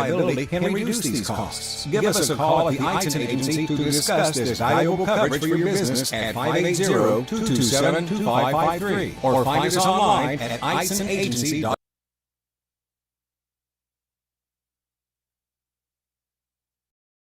reliability can reduce these costs. Give us a call at the Anthem Agency to discuss this valuable coverage for your business at 580-227-2553 or find us online at anthemagency.com.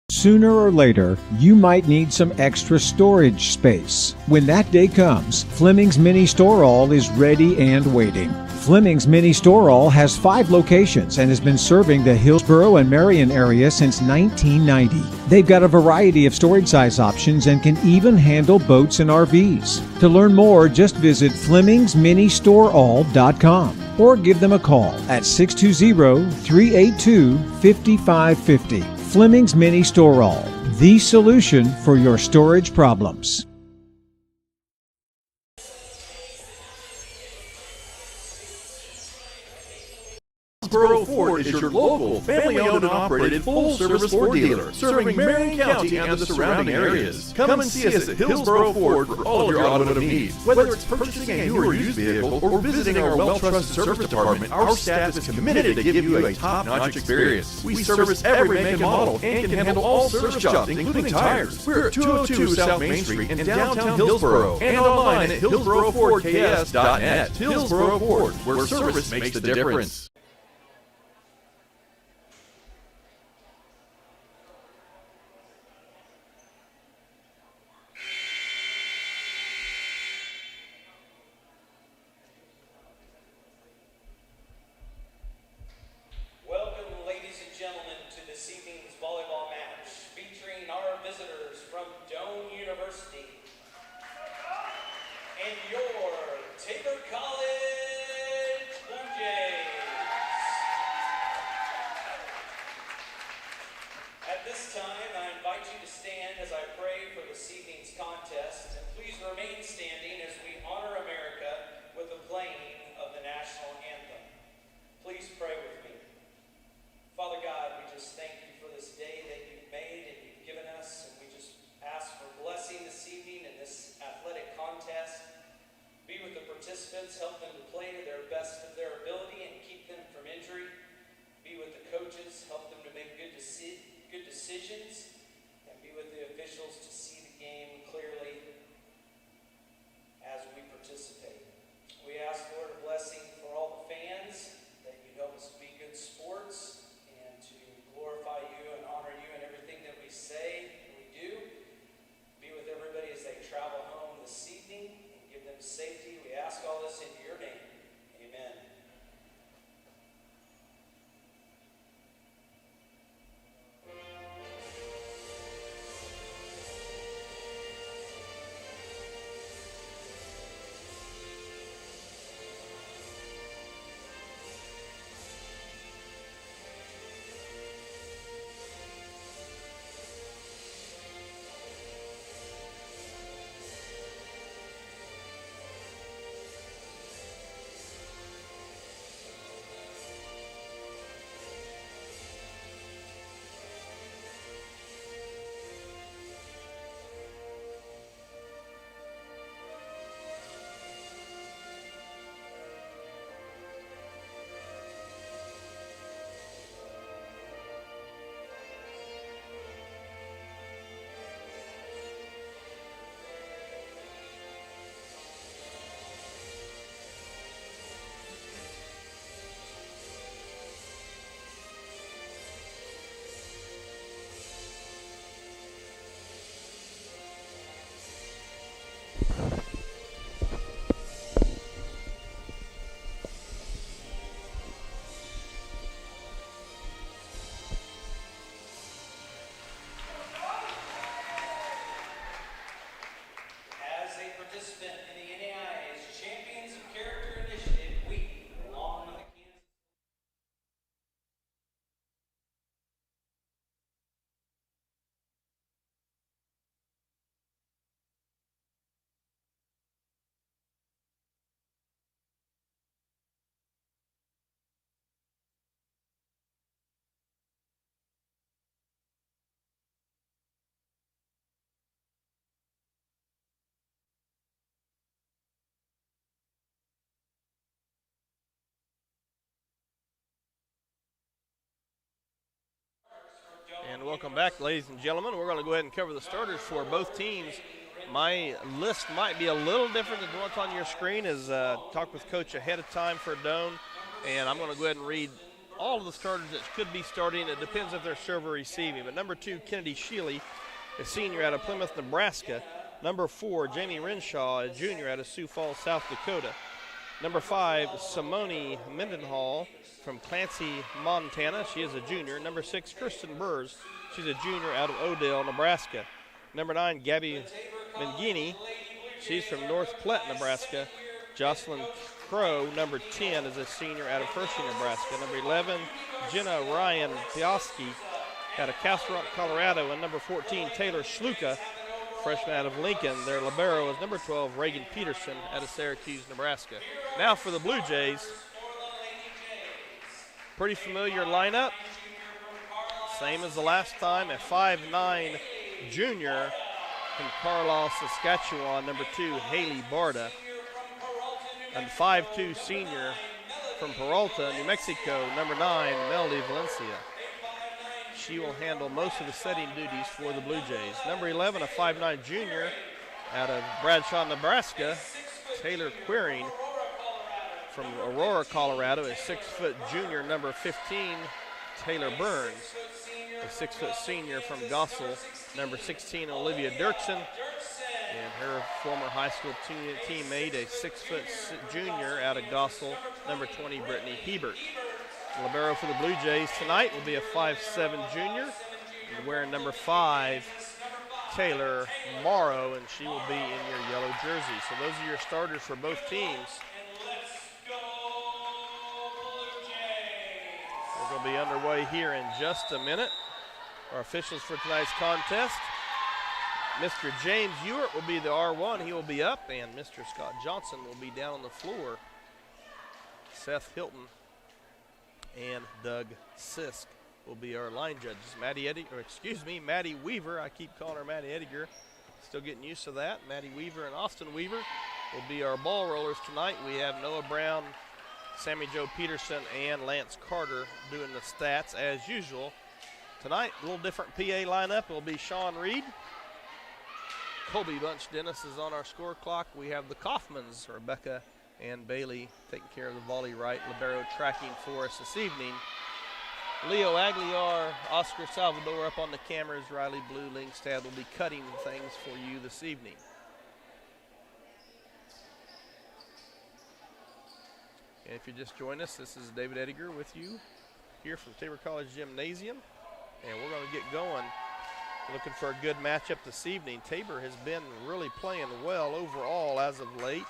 Sooner or later, you might need some extra storage space. When that day comes, Fleming's Mini Store All is ready and waiting. Fleming's Mini Store All has 5 locations and has been serving the Hillsborough and Marion area since 1990. They've got a variety of storage size options and can even handle boats and RVs. To learn more, just visit FlemingsMiniStoreAll.com or give them a call at 620-382-5550. Fleming's Mini Store All, the solution for your storage problems. Hillsborough Ford is your local, family-owned and operated full-service Ford dealer, serving Marion County and the surrounding areas. Come and see us at Hillsborough Ford for all of your automotive needs. Whether it's purchasing a new or used vehicle or visiting our well-trusted service department, our staff is committed to give you a top-notch experience. We service every make and model and can handle all service jobs, including tires. We're at 202 South Main Street in downtown Hillsborough and online at hillsboroughfordks.net. Hillsborough Ford, where service makes the difference. Volleyball match featuring our visitors from Doane University and your Tabor College Blue Jays. At this time, I invite you to stand as I pray for this evening's contest, and please remain standing as we honor America with the playing of the national anthem. Please pray with me. Father God, we just thank you for this day that you've made and you've given us, and we just ask for blessing this evening in this athletic contest. Be with the participants, help them to play to their best of their ability and keep them from injury. Be with the coaches, help them to make good decisions, and be with the officials to see the game clearly as we participate. We ask, Lord, a blessing for all the fans, that you help us be good sports, glorify you and honor you in everything that we say and we do. Be with everybody as they travel home this evening and give them safety. We ask all this in your name. Amen. And welcome back, ladies and gentlemen. We're going to go ahead and cover the starters for both teams. My list might be a little different than what's on your screen, as talked with Coach ahead of time for Doane, and I'm going to go ahead and read all of the starters that could be starting. It depends if they're serve or receiving. But number 2, Kennedy Shealy, a senior out of Plymouth, Nebraska. Number 4, Jamie Renshaw, a junior out of Sioux Falls, South Dakota. Number 5, Simone Mendenhall from Clancy, Montana. She is a junior. Number 6, Kirsten Burrs. She's a junior out of Odell, Nebraska. Number 9, Gabby Mangini. She's from North Platte, Nebraska. Jocelyn Crow, number 10, is a senior out of Hershey, Nebraska. Number 11, Jenna Ryan Piaski out of Castle Rock, Colorado. And number 14, Taylor Schluka, freshman out of Lincoln. Their libero is number 12, Reagan Peterson out of Syracuse, Nebraska. Now for the Blue Jays. Pretty familiar lineup. Same as the last time, a 5'9" junior from Carlisle, Saskatchewan, number 2, Haley Barda. And 5'2" senior from Peralta, New Mexico, number 9, Melody Valencia. She will handle most of the setting duties for the Blue Jays. Number 11, a 5'9" junior out of Bradshaw, Nebraska, Taylor Queering. From Aurora, Colorado, a 6-foot junior, number 15, Taylor Burns. A 6-foot senior from Gossel, number 16, Olivia Dierchen. And her former high school teammate, a 6-foot junior out of Gossel, number 20, Brittany Hebert. Libero for the Blue Jays tonight will be a 5'7" junior, and wearing number 5, Taylor Morrow, and she will be in your yellow jersey. So those are your starters for both teams. We're going to be underway here in just a minute. Our officials for tonight's contest. Mr. James Ewart will be the R1. He will be up, and Mr. Scott Johnson will be down on the floor. Seth Hilton and Doug Sisk will be our line judges. Maddie Weaver. I keep calling her Maddie Ediger. Still getting used to that. Maddie Weaver and Austin Weaver will be our ball rollers tonight. We have Noah Brown, Sammy Joe Peterson, and Lance Carter doing the stats as usual. Tonight, a little different PA lineup. It will be Sean Reed. Colby Bunch Dennis is on our score clock. We have the Kaufmans, Rebecca and Bailey, taking care of the volley right libero tracking for us this evening. Leo Aguilar, Oscar Salvador up on the cameras. Riley Blue Lingstad will be cutting things for you this evening. And if you just joined us, this is David Ediger with you here from Tabor College Gymnasium. And we're going to get going. Looking for a good matchup this evening. Tabor has been really playing well overall as of late.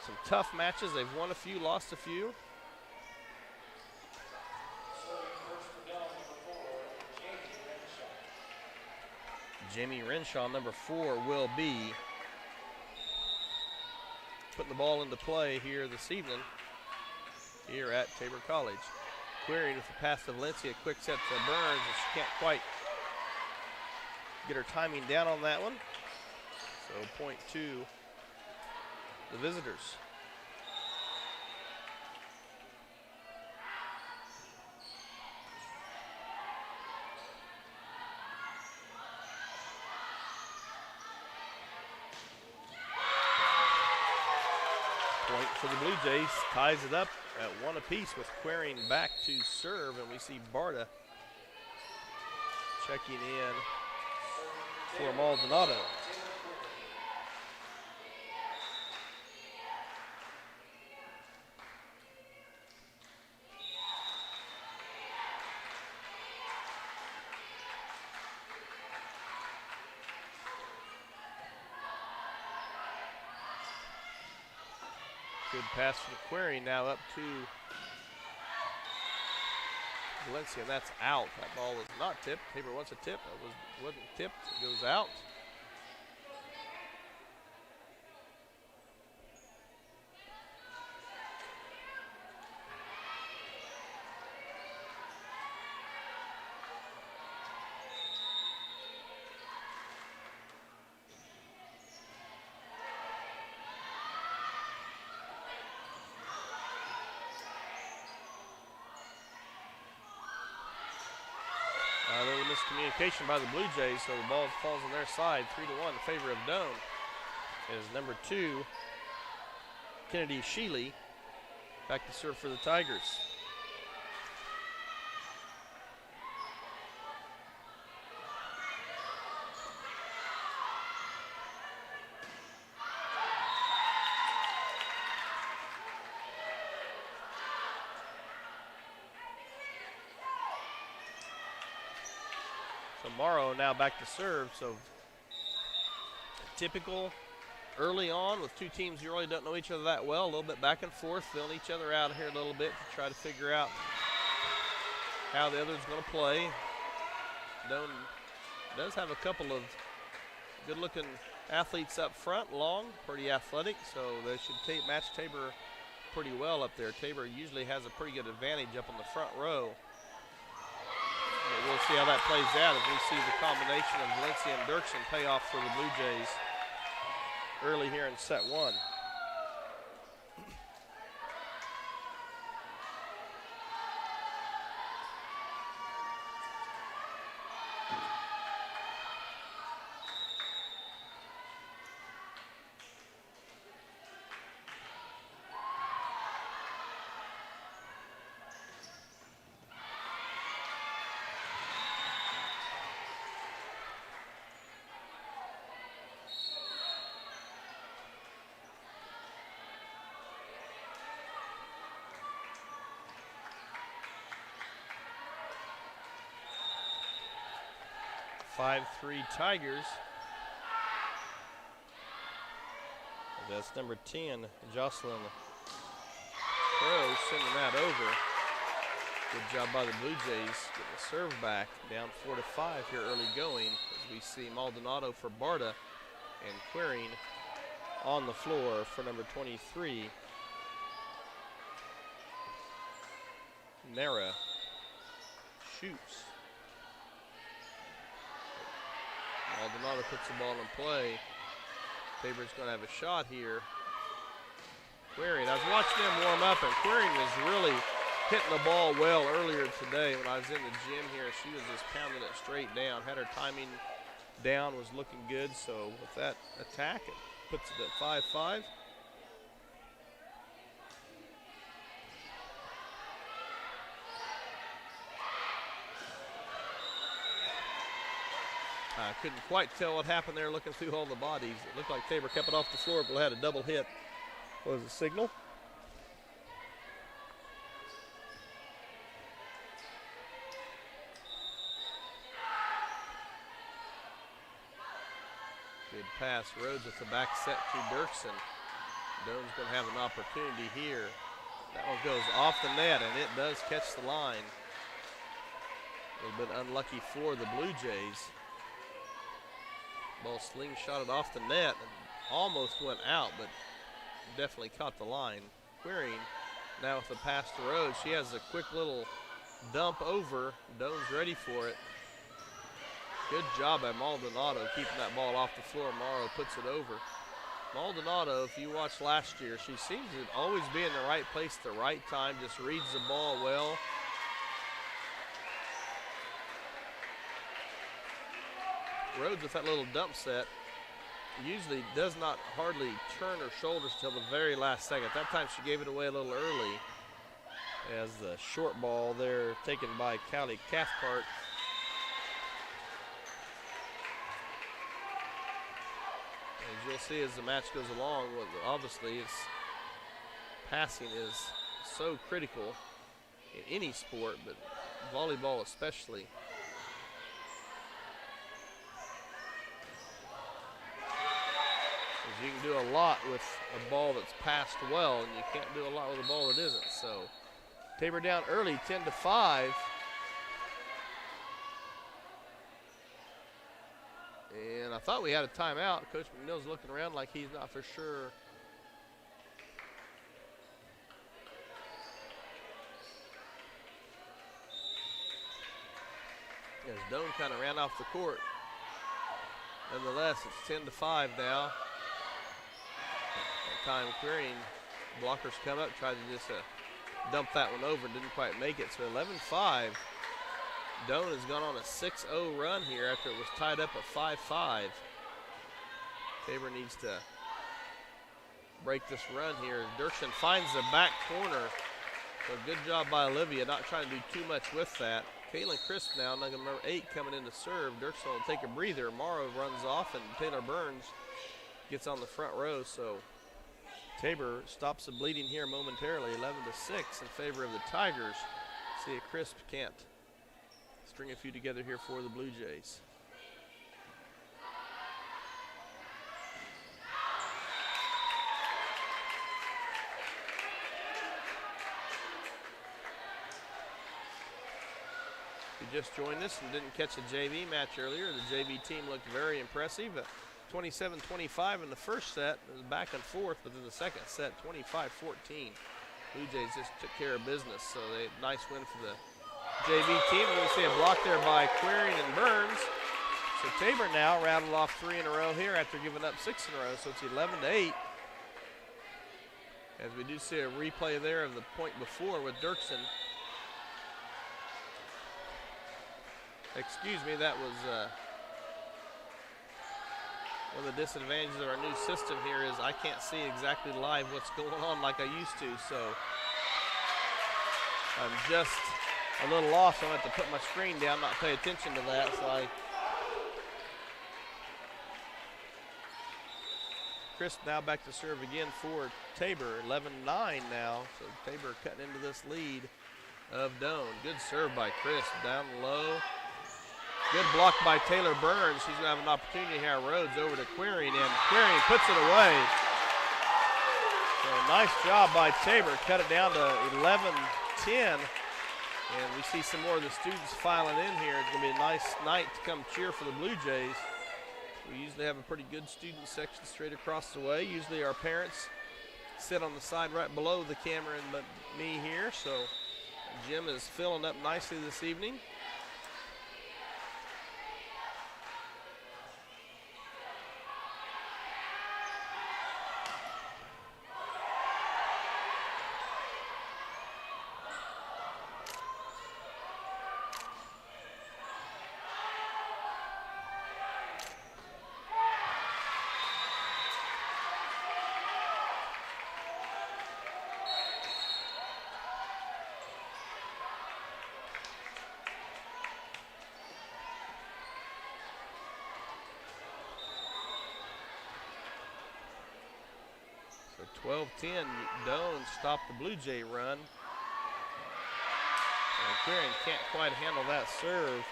Some tough matches. They've won a few, lost a few. Jamie Renshaw, number 4, will be putting the ball into play here this evening here at Tabor College. Querying with the pass to Valencia, quick set to Burns, and she can't quite get her timing down on that one. So point to the visitors. Point for the Blue Jays, ties it up at 1 apiece with Querying back to serve, and we see Barta checking in for Maldonado. Good pass from Query, now up to Valencia, and that's out. That ball was not tipped. Tabor wants a tip. It wasn't tipped. It goes out. A little miscommunication by the Blue Jays, so the ball falls on their side, 3-1 in favor of Doane. Is number 2, Kennedy Sheely, back to serve for the Tigers. So Morrow now back to serve, so typical early on with two teams who really don't know each other that well, a little bit back and forth, feeling each other out here a little bit to try to figure out how the other's going to play. Doane does have a couple of good-looking athletes up front, long, pretty athletic, so they should match Tabor pretty well up there. Tabor usually has a pretty good advantage up on the front row. But we'll see how that plays out as we see the combination of Valencia and Dierchen pay off for the Blue Jays early here in set 1. Five-3 Tigers. That's number 10, Jocelyn Crow, sending that over. Good job by the Blue Jays getting the serve back, down 4-5 here early going, as we see Maldonado for Barta and Queering on the floor for number 23, Nara shoots. Maldonado puts the ball in play. Tabor's going to have a shot here. Queering, I was watching them warm up, and Queering was really hitting the ball well earlier today when I was in the gym here. She was just pounding it straight down. Had her timing down, was looking good. So with that attack, it puts it at 5-5. I couldn't quite tell what happened there looking through all the bodies. It looked like Tabor kept it off the floor, but had a double hit. What was the signal? Good pass. Rhodes with the back set to Dierchen. Doane's going to have an opportunity here. That one goes off the net, and it does catch the line. A little bit unlucky for the Blue Jays. Ball slingshotted off the net and almost went out, but definitely caught the line. Queering now with the pass to Rhodes. She has a quick little dump over. Doane's ready for it. Good job by Maldonado keeping that ball off the floor. Morrow puts it over. Maldonado, if you watched last year, she seems to always be in the right place at the right time, just reads the ball well. Rhodes with that little dump set usually does not hardly turn her shoulders till the very last second. That time she gave it away a little early as the short ball there taken by Callie Cathcart. As you'll see as the match goes along, obviously it's passing is so critical in any sport, but volleyball especially. You can do a lot with a ball that's passed well, and you can't do a lot with a ball that isn't. So Tabor down early, 10-5. And I thought we had a timeout. Coach McNeil's looking around like he's not for sure. As Doane kind of ran off the court. Nonetheless, it's 10-5 now. Time Queering, blockers come up, tried to just dump that one over, didn't quite make it. So 11-5. Doane has gone on a 6-0 run here after it was tied up at 5-5. Tabor needs to break this run here. Dierchen finds the back corner. So good job by Olivia, not trying to do too much with that. Kaylin Crisp now, number 8, coming in to serve. Dierchen will take a breather. Morrow runs off, and Taylor Burns gets on the front row. So Tabor stops the bleeding here momentarily, 11-6 in favor of the Tigers. See if Crisp can't string a few together here for the Blue Jays. If you just joined us and didn't catch the JV match earlier, the JV team looked very impressive. 27-25 in the first set. It was back and forth, but in the second set, 25-14. Blue Jays just took care of business, so nice win for the JV team. And we see a block there by Queering and Burns. So Tabor now rattled off 3 in a row here after giving up 6 in a row, so it's 11-8. As we do see a replay there of the point before with Dierchen. Excuse me, that was one of the disadvantages of our new system here is I can't see exactly live what's going on like I used to, so I'm just a little lost. I'm going to have to put my screen down, not pay attention to that. So Crisp now back to serve again for Tabor, 11-9 now. So Tabor cutting into this lead of Doane. Good serve by Crisp, down low. Good block by Taylor Burns. She's going to have an opportunity here. Rhodes over to Queering, and Queering puts it away. So nice job by Tabor. Cut it down to 11-10. And we see some more of the students filing in here. It's going to be a nice night to come cheer for the Blue Jays. We usually have a pretty good student section straight across the way. Usually our parents sit on the side right below the camera and me here. So Jim is filling up nicely this evening. So 12-10, Doane stopped the Blue Jay run. And Queering can't quite handle that serve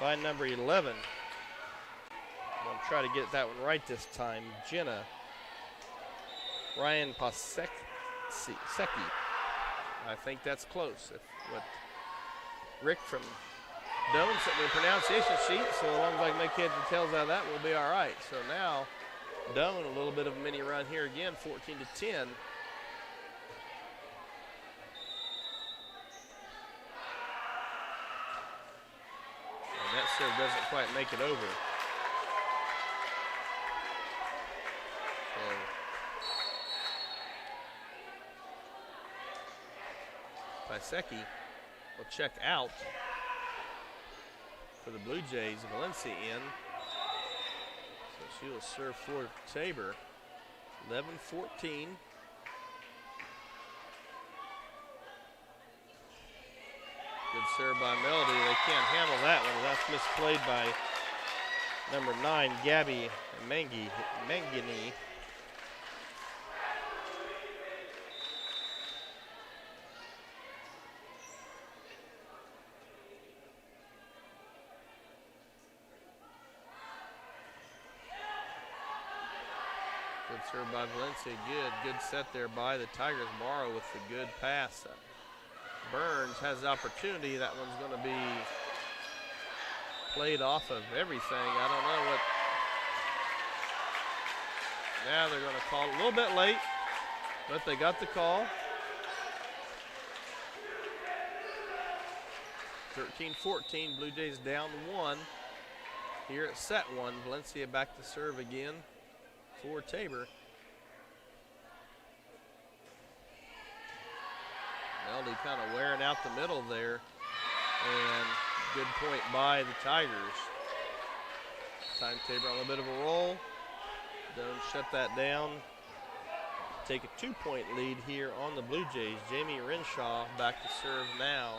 by number 11. I'm going to try to get that one right this time. Jenna. Ryan Pasecki. I think that's close. If what Rick from Doane sent me a pronunciation sheet, so as long as I can make heads and tails out of that, we'll be all right. So now Doane, a little bit of a mini run here again, 14-10. And that serve doesn't quite make it over. So Pasecki will check out for the Blue Jays. Valencia in. She will serve for Tabor. 11-14. Good serve by Melody. They can't handle that one. That's misplayed by number 9, Gabby Mangini. Good serve by Valencia. Good set there by the Tigers. Morrow with the good pass. Burns has the opportunity. That one's going to be played off of everything. I don't know what. Now they're going to call it a little bit late, but they got the call. 13-14. Blue Jays down 1 here at set 1. Valencia back to serve again for Tabor. Melody kind of wearing out the middle there. And Good point by the Tigers. Time Tabor on a bit of a roll. Doane shut that down. Take a 2-point lead here on the Blue Jays. Jamie Renshaw back to serve now.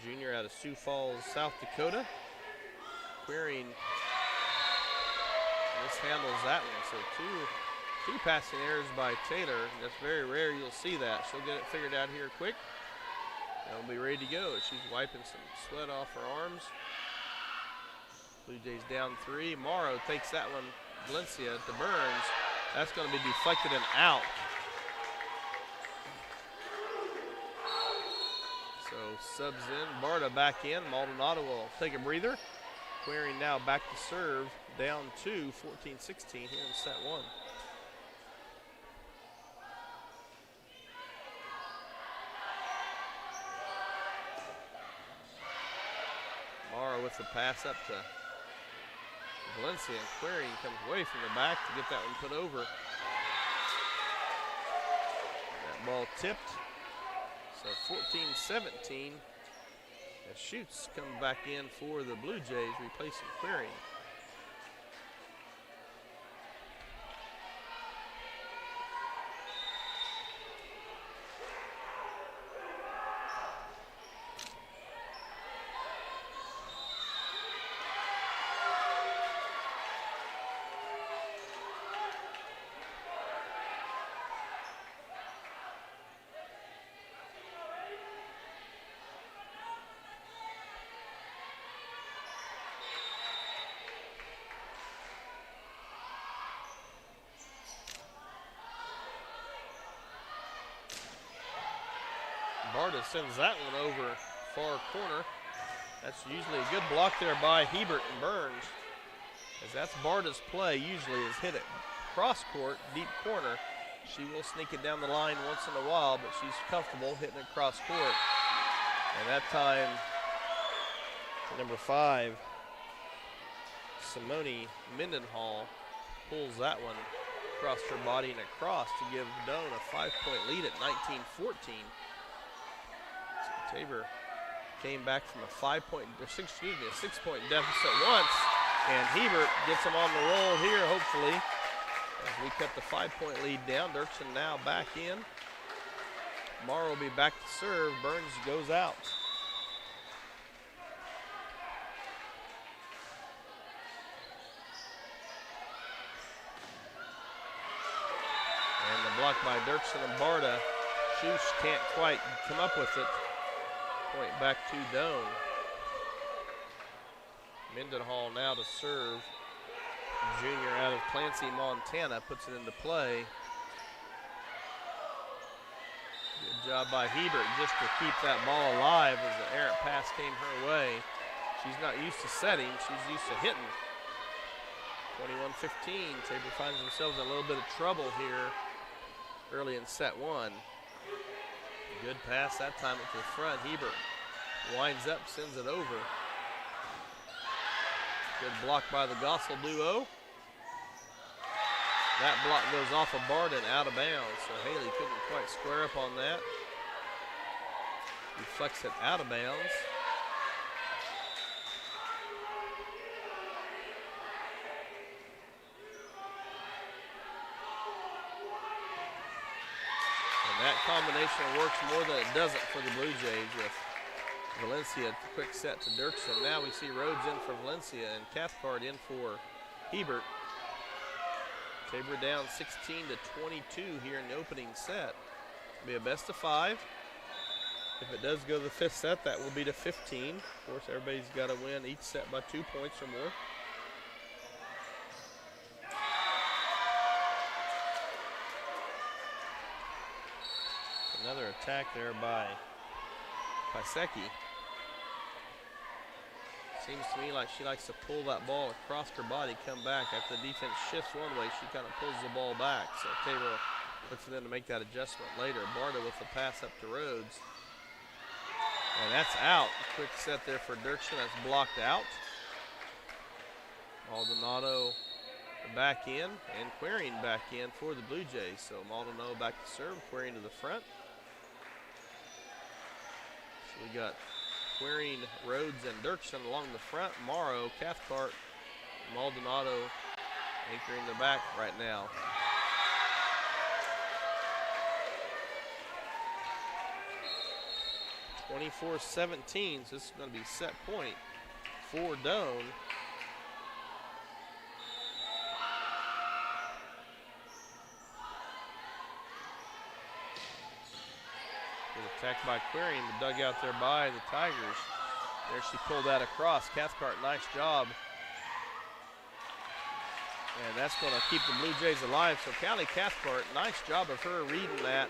Junior out of Sioux Falls, South Dakota. Queering mishandles that one. So two passing errors by Taylor. That's very rare you'll see that. She'll get it figured out here quick. And we'll be ready to go. She's wiping some sweat off her arms. Blue Jays down 3. Morrow takes that one. Valencia to Burns. That's going to be deflected and out. So subs in. Barta back in. Maldonado will take a breather. Queering now back to serve. Down 2, 14-16 here in set 1. Morrow with the pass up to Valencia, and Queering comes away from the back to get that one put over. That ball tipped. So 14-17. As Schutz comes back in for the Blue Jays, replacing Queering. Barta sends that one over far corner. That's usually a good block there by Hebert and Burns, as that's Barta's play usually, is hit it cross court, deep corner. She will sneak it down the line once in a while, but she's comfortable hitting it cross court. And that time, number 5, Simone Mendenhall pulls that one across her body and across to give Doane a 5-point lead at 19-14. Tabor came back from a 6-point deficit once, and Hebert gets them on the roll here, hopefully, as we cut the 5-point lead down. Dirksen now back in. Morrow will be back to serve. Burns goes out. And the block by Dirksen and Barta. Schutz can't quite come up with it. Point back to Doane. Mendenhall now to serve. Junior out of Clancy, Montana, puts it into play. Good job by Hebert just to keep that ball alive as the errant pass came her way. She's not used to setting, she's used to hitting. 21-15, Tabor finds themselves in a little bit of trouble here early in set 1. Good pass that time up to the front. Hebert winds up, sends it over. Good block by the Gossel duo. That block goes off of Barta and out of bounds, so Haley couldn't quite square up on that. Deflects it out of bounds. That combination works more than it doesn't for the Blue Jays, with Valencia quick set to Dirksen. Now we see Rhodes in for Valencia and Cathcart in for Hebert. Tabor down 16-22 here in the opening set. It'll be a best of 5. If it does go to the 5th set, that will be to 15. Of course, everybody's got to win each set by 2 points or more. Another attack there by Pisecki. Seems to me like she likes to pull that ball across her body, come back. After the defense shifts one way, she kind of pulls the ball back. So Tabor looks for them to make that adjustment later. Barta with the pass up to Rhodes. And that's out. Quick set there for Dirksen. That's blocked out. Maldonado back in, and Queering back in for the Blue Jays. So Maldonado back to serve, Queering to the front. So we got Quirin, Rhodes, and Dirksen along the front. Morrow, Cathcart, Maldonado anchoring the back right now. (24-17), so this is going to be set point for Doane. Good attack by Quirin, the dugout there by the Tigers. There she pulled that across. Cathcart, nice job. And that's going to keep the Blue Jays alive. So Callie Cathcart, nice job of her reading that.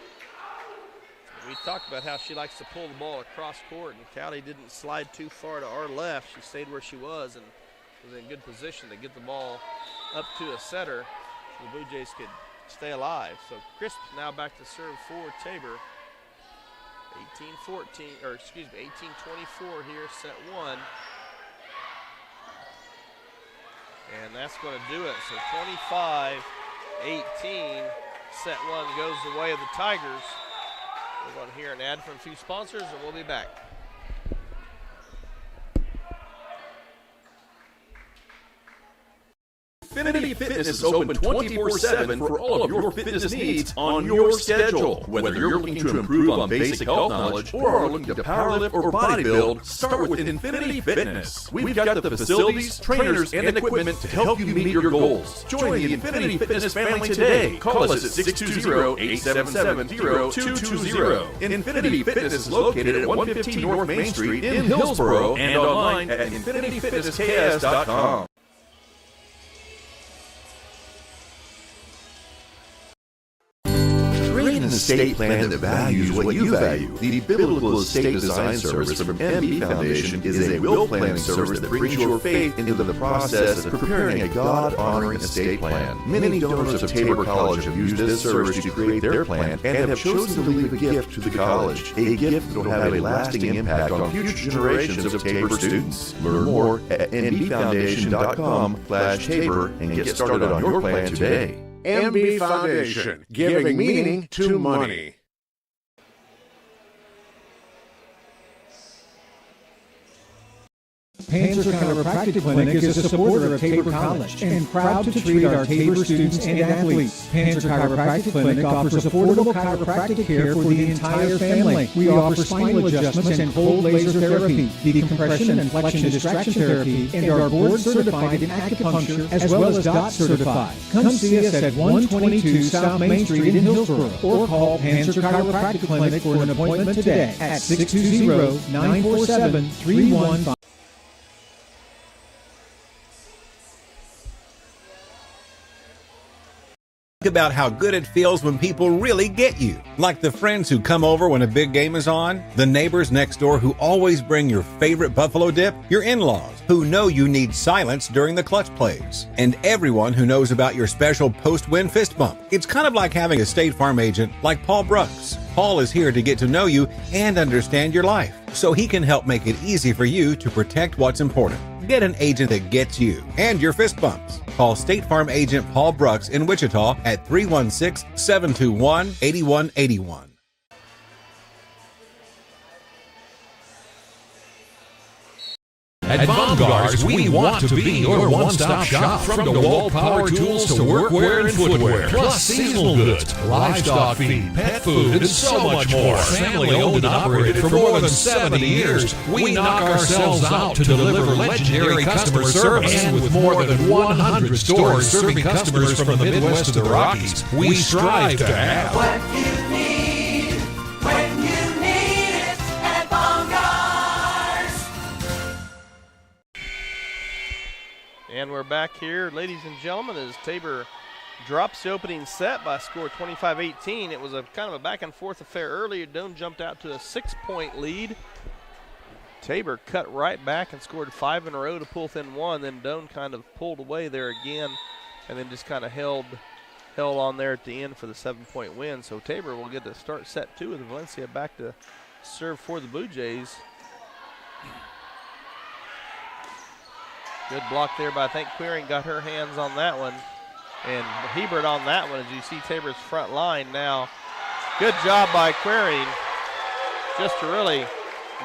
We talked about how she likes to pull the ball across court, and Callie didn't slide too far to our left. She stayed where she was and was in good position to get the ball up to a setter so the Blue Jays could stay alive. So Crisp now back to serve for Tabor. 18-24 here, set one. And that's going to do it. So 25-18, set one goes the way of the Tigers. We're going to hear an ad from a few sponsors, and we'll be back. Infinity Fitness is open 24/7 for all of your fitness needs on your schedule. Whether you're looking to improve on basic health knowledge or are looking to powerlift or bodybuild, start with Infinity Fitness. We've got the facilities, trainers, and equipment to help you meet your goals. Join the Infinity Fitness family today. Call us at 620-877-0220. Infinity Fitness is located at 115 North Main Street in Hillsboro and online at infinityfitnessks.com. Create an estate plan that values what you value. The Biblical Estate Design Service from MB Foundation is a will planning service that brings your faith into the process of preparing a God-honoring estate plan. Many donors of Tabor College have used this service to create their plan and have chosen to leave a gift to the college, a gift that will have a lasting impact on future generations of Tabor students. Learn more at nbfoundation.com/Tabor and get started on your plan today. MB Foundation, giving meaning to money. Panzer Chiropractic Clinic is a supporter of Tabor College and proud to treat our Tabor students and athletes. Panzer Chiropractic Clinic offers affordable chiropractic care for the entire family. We offer spinal adjustments and cold laser therapy, decompression and flexion distraction therapy, and are board certified in acupuncture as well as DOT certified. Come see us at 122 South Main Street in Hillsboro or call Panzer Chiropractic Clinic for an appointment today at 620-947-3155. About how good it feels when people really get you. Like the friends who come over when a big game is on, the neighbors next door who always bring your favorite buffalo dip, your in-laws who know you need silence during the clutch plays, and everyone who knows about your special post-win fist bump. It's kind of like having a State Farm agent like Paul Brooks. Paul is here to get to know you and understand your life, so he can help make it easy for you to protect what's important. Get an agent that gets you and your fist bumps. Call State Farm agent Paul Brooks in Wichita at 316-721-8181. At Bongar's, we want to be your one-stop shop. From DeWalt power tools to workwear and footwear, plus seasonal goods, livestock feed, pet food, and so much more. Family owned and operated for more than 70 years, we knock ourselves out to deliver legendary customer service. And with more than 100 stores serving customers from the Midwest to the Rockies, we strive to have what you need when you need it at Bongar's. And we're back here, ladies and gentlemen, as Tabor drops the opening set by a score 25-18. It was a kind of a back-and-forth affair earlier. Doane jumped out to a 6-point lead. Tabor cut right back and scored 5 in a row to pull within one. Then Doane kind of pulled away there again and then just kind of held on there at the end for the 7-point win. So Tabor will get to start set two with Valencia back to serve for the Blue Jays. Good block there by, I think Quirin got her hands on that one. And Hebert on that one, as you see Tabor's front line now. Good job by Quirin just to really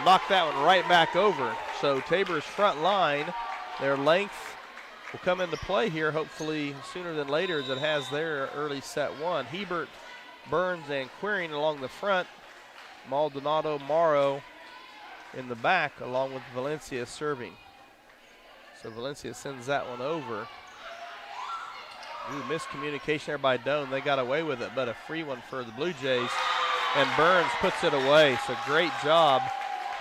knocked that one right back over. So Tabor's front line, their length will come into play here hopefully sooner than later, as it has their early set one. Hebert, Burns, and Quiring along the front. Maldonado, Morrow in the back, along with Valencia serving. So Valencia sends that one over. Ooh, miscommunication there by Doane. They got away with it, but a free one for the Blue Jays. And Burns puts it away. So great job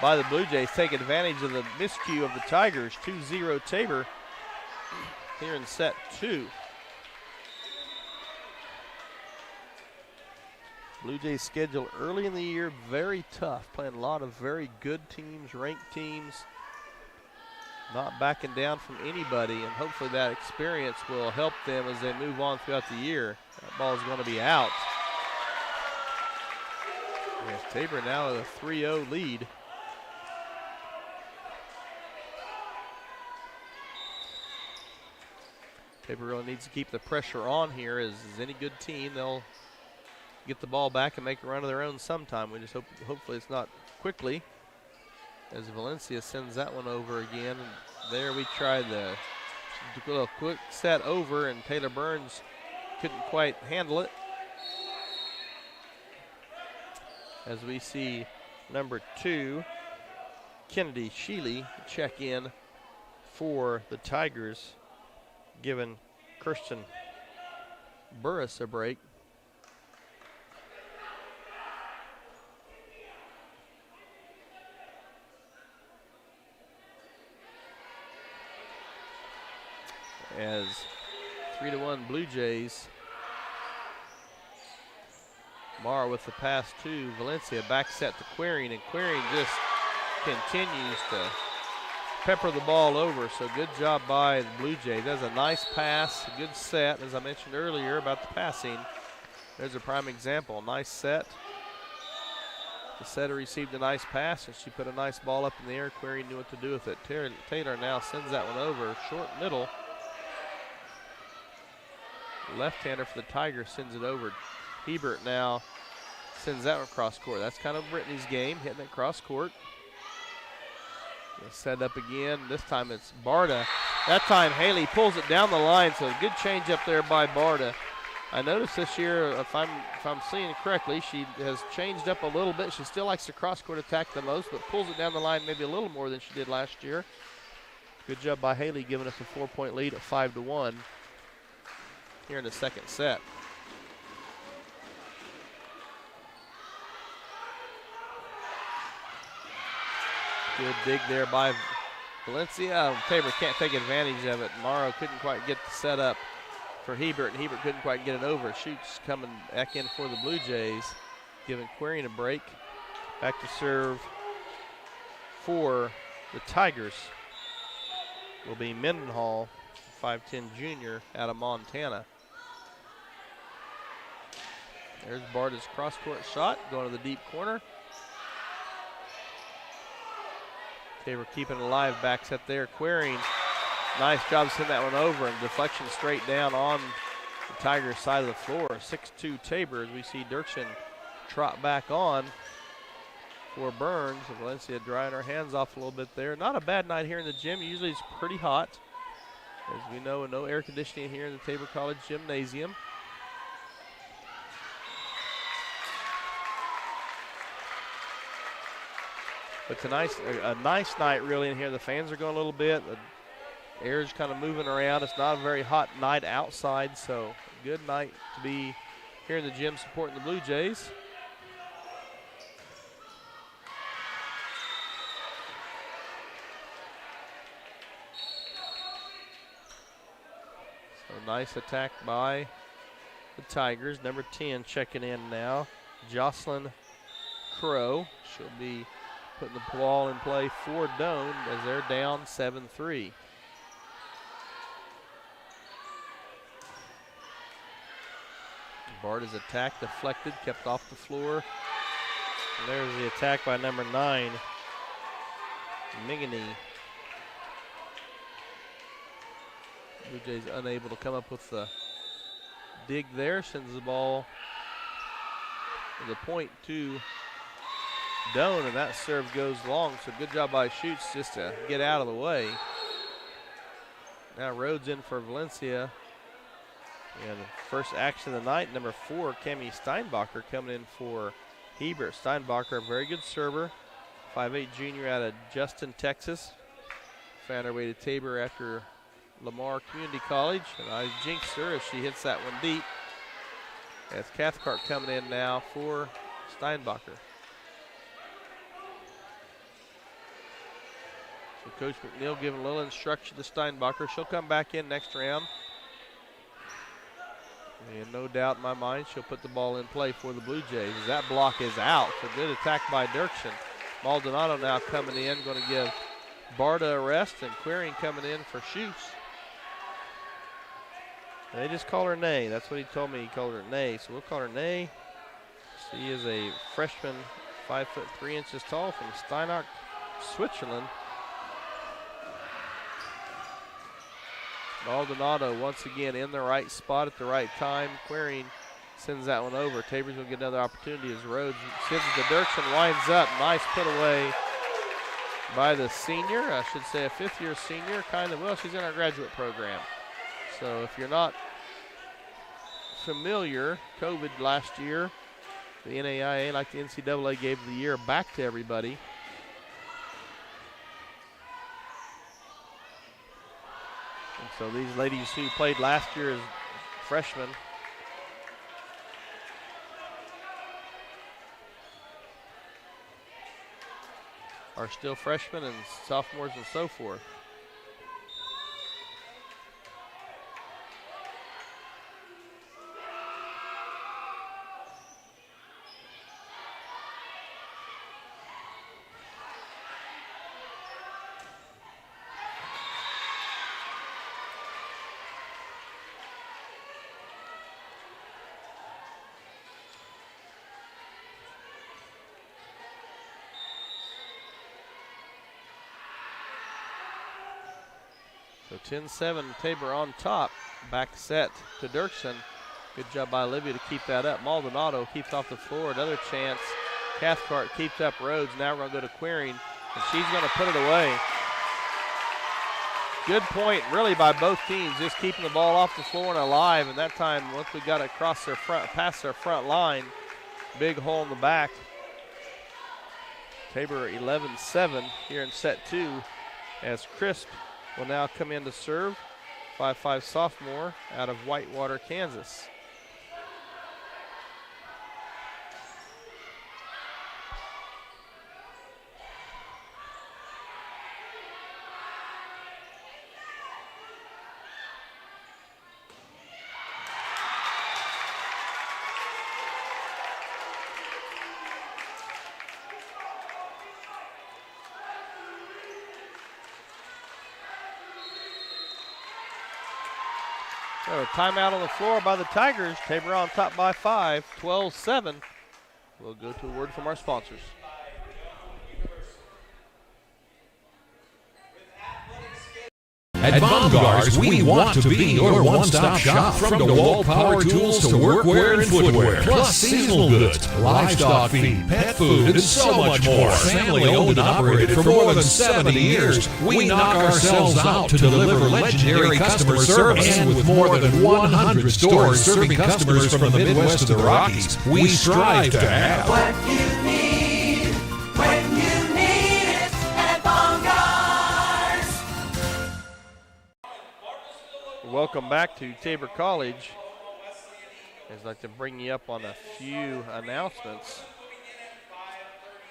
by the Blue Jays. Take advantage of the miscue of the Tigers. 2-0 Tabor here in set two. Blue Jays schedule early in the year, very tough. Playing a lot of very good teams, ranked teams. Not backing down from anybody, and hopefully that experience will help them as they move on throughout the year. That ball is going to be out. Yes, Tabor now with a 3-0 lead. Tabor really needs to keep the pressure on here. As any good team, they'll get the ball back and make a run of their own sometime. We just hopefully it's not quickly, as Valencia sends that one over again. And there we tried the little quick set over, and Taylor Burns couldn't quite handle it. As we see number 2, Kennedy Sheely, check in for the Tigers, giving Kirsten Burris a break. As 3-1 Blue Jays. Marr with the pass to Valencia, back set to Quiring, and Quiring just continues to pepper the ball over. So good job by the Blue Jays. That's a nice pass, a good set, as I mentioned earlier about the passing. There's a prime example, nice set. The setter received a nice pass, and she put a nice ball up in the air. Quiring knew what to do with it. Taylor now sends that one over, short middle. Left-hander for the Tigers sends it over. Hebert now sends that one cross court. That's kind of Brittany's game, hitting it cross court. Set up again. This time it's Barta. That time Haley pulls it down the line, so a good change up there by Barta. I noticed this year, if I'm seeing it correctly, she has changed up a little bit. She still likes the cross court attack the most, but pulls it down the line maybe a little more than she did last year. Good job by Haley, giving us a 4-point lead at 5-1 here in the second set. Good dig there by Valencia. Tabor can't take advantage of it. Morrow couldn't quite get the set up for Hebert, and Hebert couldn't quite get it over. Shoots coming back in for the Blue Jays, giving Quiring a break. Back to serve for the Tigers will be Mendenhall, 5'10" junior out of Montana. There's Barta's cross-court shot, going to the deep corner. Tabor keeping it alive, back set there. Quiring, nice job sending that one over, and deflection straight down on the Tigers' side of the floor. 6-2 Tabor, as we see Dierchen trot back on for Burns. And Valencia drying her hands off a little bit there. Not a bad night here in the gym. Usually it's pretty hot. As we know, no air conditioning here in the Tabor College Gymnasium. But tonight's a nice night really in here. The fans are going a little bit. The air's kind of moving around. It's not a very hot night outside, so a good night to be here in the gym supporting the Blue Jays. So nice attack by the Tigers. Number 10 checking in now, Jocelyn Crow. She'll be putting the ball in play for Doane as they're down 7-3. Barta's attack deflected, kept off the floor. And there's the attack by number 9, Mingany. Blue Jays unable to come up with the dig there, sends the ball to the point to Doane, and that serve goes long, so good job by Schutz just to get out of the way. Now Rhodes in for Valencia. And first action of the night, number 4, Cami Steinbacher coming in for Hebert. Steinbacher, a very good server, 5'8" junior out of Justin, Texas. Found her way to Tabor after Lamar Community College, and I jinxed her as she hits that one deep. As Cathcart coming in now for Steinbacher. So Coach McNeil giving a little instruction to Steinbacher. She'll come back in next round. And no doubt in my mind she'll put the ball in play for the Blue Jays. As that block is out. So good attack by Dierchen. Maldonado now coming in, going to give Barta a rest, and Queering coming in for Schutz. They just call her Nay. That's what he told me. He called her Nay. So we'll call her Nay. She is a freshman, 5'3" tall from Steinach, Switzerland. Maldonado once again in the right spot at the right time. Queering sends that one over. Tabor's going to get another opportunity as Rhodes sends it to Dierchen, winds up. Nice put away by the senior. I should say a 5th-year senior. Well, she's in our graduate program. So if you're not familiar, COVID last year, the NAIA, like the NCAA, gave the year back to everybody. And so these ladies who played last year as freshmen are still freshmen and sophomores and so forth. So 10-7, Tabor on top. Back set to Dierchen. Good job by Olivia to keep that up. Maldonado keeps off the floor. Another chance. Cathcart keeps up Rhodes. Now we're going to go to Queering, and she's going to put it away. Good point, really, by both teams, just keeping the ball off the floor and alive. And that time, once we got it across their front, past their front line, big hole in the back. Tabor 11-7 here in set 2, as Crisp will now come in to serve. 5'5" sophomore out of Whitewater, Kansas. So timeout on the floor by the Tigers. Tabor on top by 5, 12-7. We'll go to a word from our sponsors. At Baumgars, we want to be your one-stop shop. From DeWalt power tools to workwear and footwear, plus seasonal goods, livestock feed, pet food, and so much more. Family owned and operated for more than 70 years, we knock ourselves out to deliver legendary customer service. And with more than 100 stores serving customers from the Midwest to the Rockies, we strive to have what you need when you need it at Baumgars. Welcome back to Tabor College. I'd like to bring you up on a few announcements.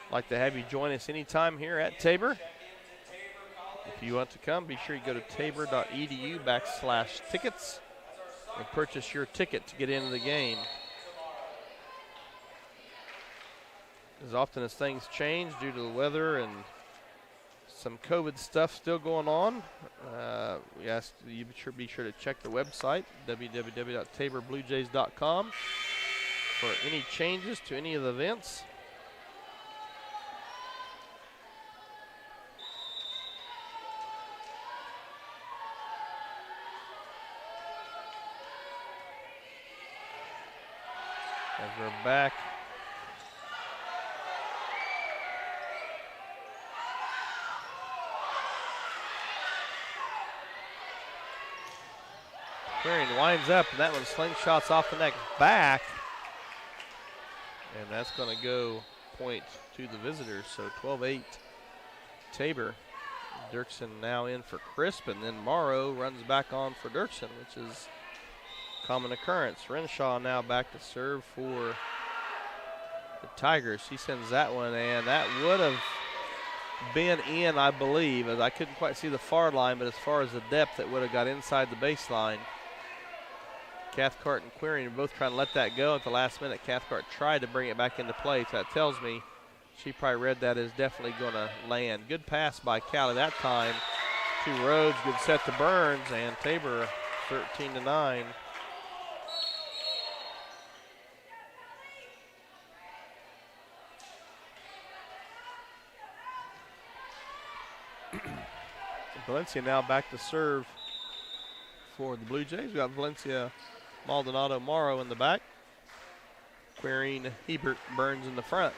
I'd like to have you join us anytime here at Tabor. If you want to come, be sure you go to tabor.edu/tickets and purchase your ticket to get into the game. As often as things change due to the weather and some COVID stuff still going on, we ask you be sure to check the website, www.taborbluejays.com, for any changes to any of the events. As we're back Queering winds up, and that one slingshots off the neck back. And that's going to go point to the visitors. So 12-8 Tabor. Dirksen now in for Crisp, and then Morrow runs back on for Dirksen, which is common occurrence. Renshaw now back to serve for the Tigers. She sends that one, and that would have been in, I believe, as I couldn't quite see the far line, but as far as the depth, it would have got inside the baseline. Cathcart and Queering are both trying to let that go. At the last minute, Cathcart tried to bring it back into play, so that tells me she probably read that as definitely going to land. Good pass by Callie that time to Rhodes. Good set to Burns, and Tabor 13-9. Valencia now back to serve for the Blue Jays. We got Valencia, Maldonado, Morrow in the back. Queering, Hebert, Burns in the front.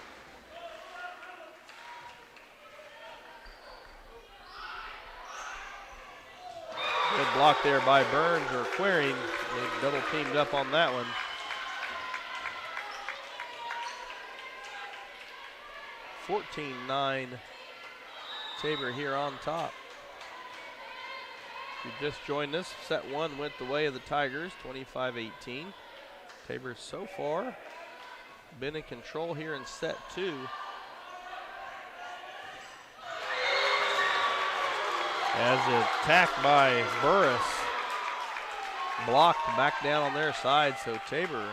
Good block there by Burns or Queering. They double teamed up on that one. (14-9) Tabor here on top. If you just joined us, set one went the way of the Tigers, 25-18. Tabor so far been in control here in set two. As an attack by Burris, blocked back down on their side, so Tabor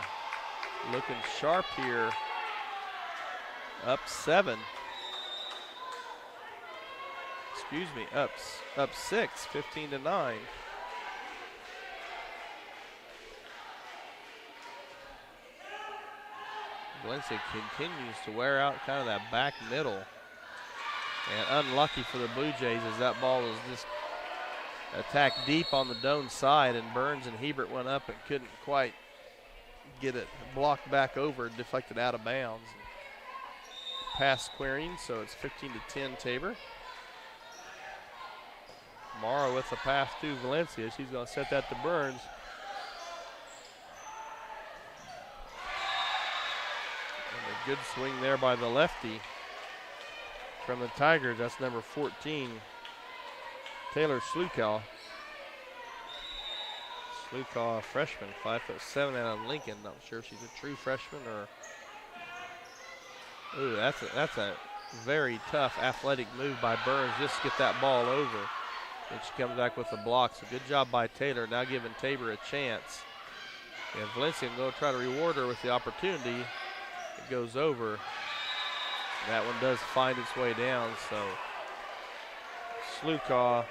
looking sharp here, up 7. Excuse me, up 6, 15-9. Valencia continues to wear out kind of that back middle. And unlucky for the Blue Jays as that ball was just attacked deep on the Doane side, and Burns and Hebert went up and couldn't quite get it blocked back over, deflected out of bounds. Pass Queering, so it's 15-10 Tabor. Morrow with the pass to Valencia. She's going to set that to Burns. And a good swing there by the lefty from the Tigers. That's number 14, Taylor Slukaw. Slukaw, a freshman, 5'7" out of Lincoln. Not sure if she's a true freshman or. Ooh, that's a very tough athletic move by Burns just to get that ball over. And she comes back with the block. So good job by Taylor, now giving Tabor a chance. And Valencia will try to reward her with the opportunity. It goes over. That one does find its way down, so Slukaw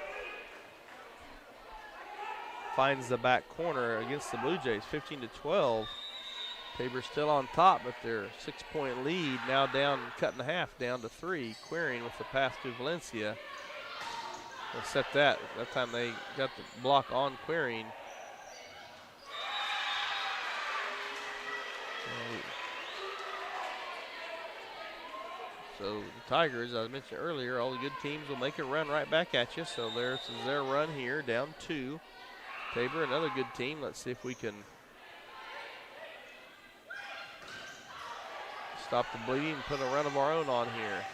finds the back corner against the Blue Jays, 15-12. Tabor still on top, but their 6-point lead now down, cut in half, down to 3. Queering with the pass to Valencia. They'll set that. That time they got the block on Queering. So the Tigers, as I mentioned earlier, all the good teams will make a run right back at you. So there's their run here, down 2. Tabor, another good team. Let's see if we can stop the bleeding and put a run of our own on here.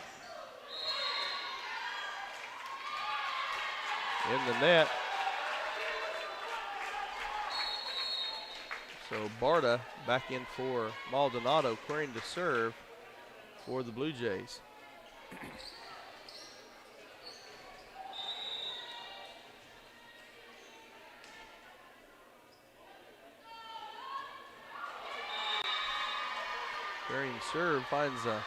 In the net. So Barta back in for Maldonado, Queering to serve for the Blue Jays. Queering serve finds a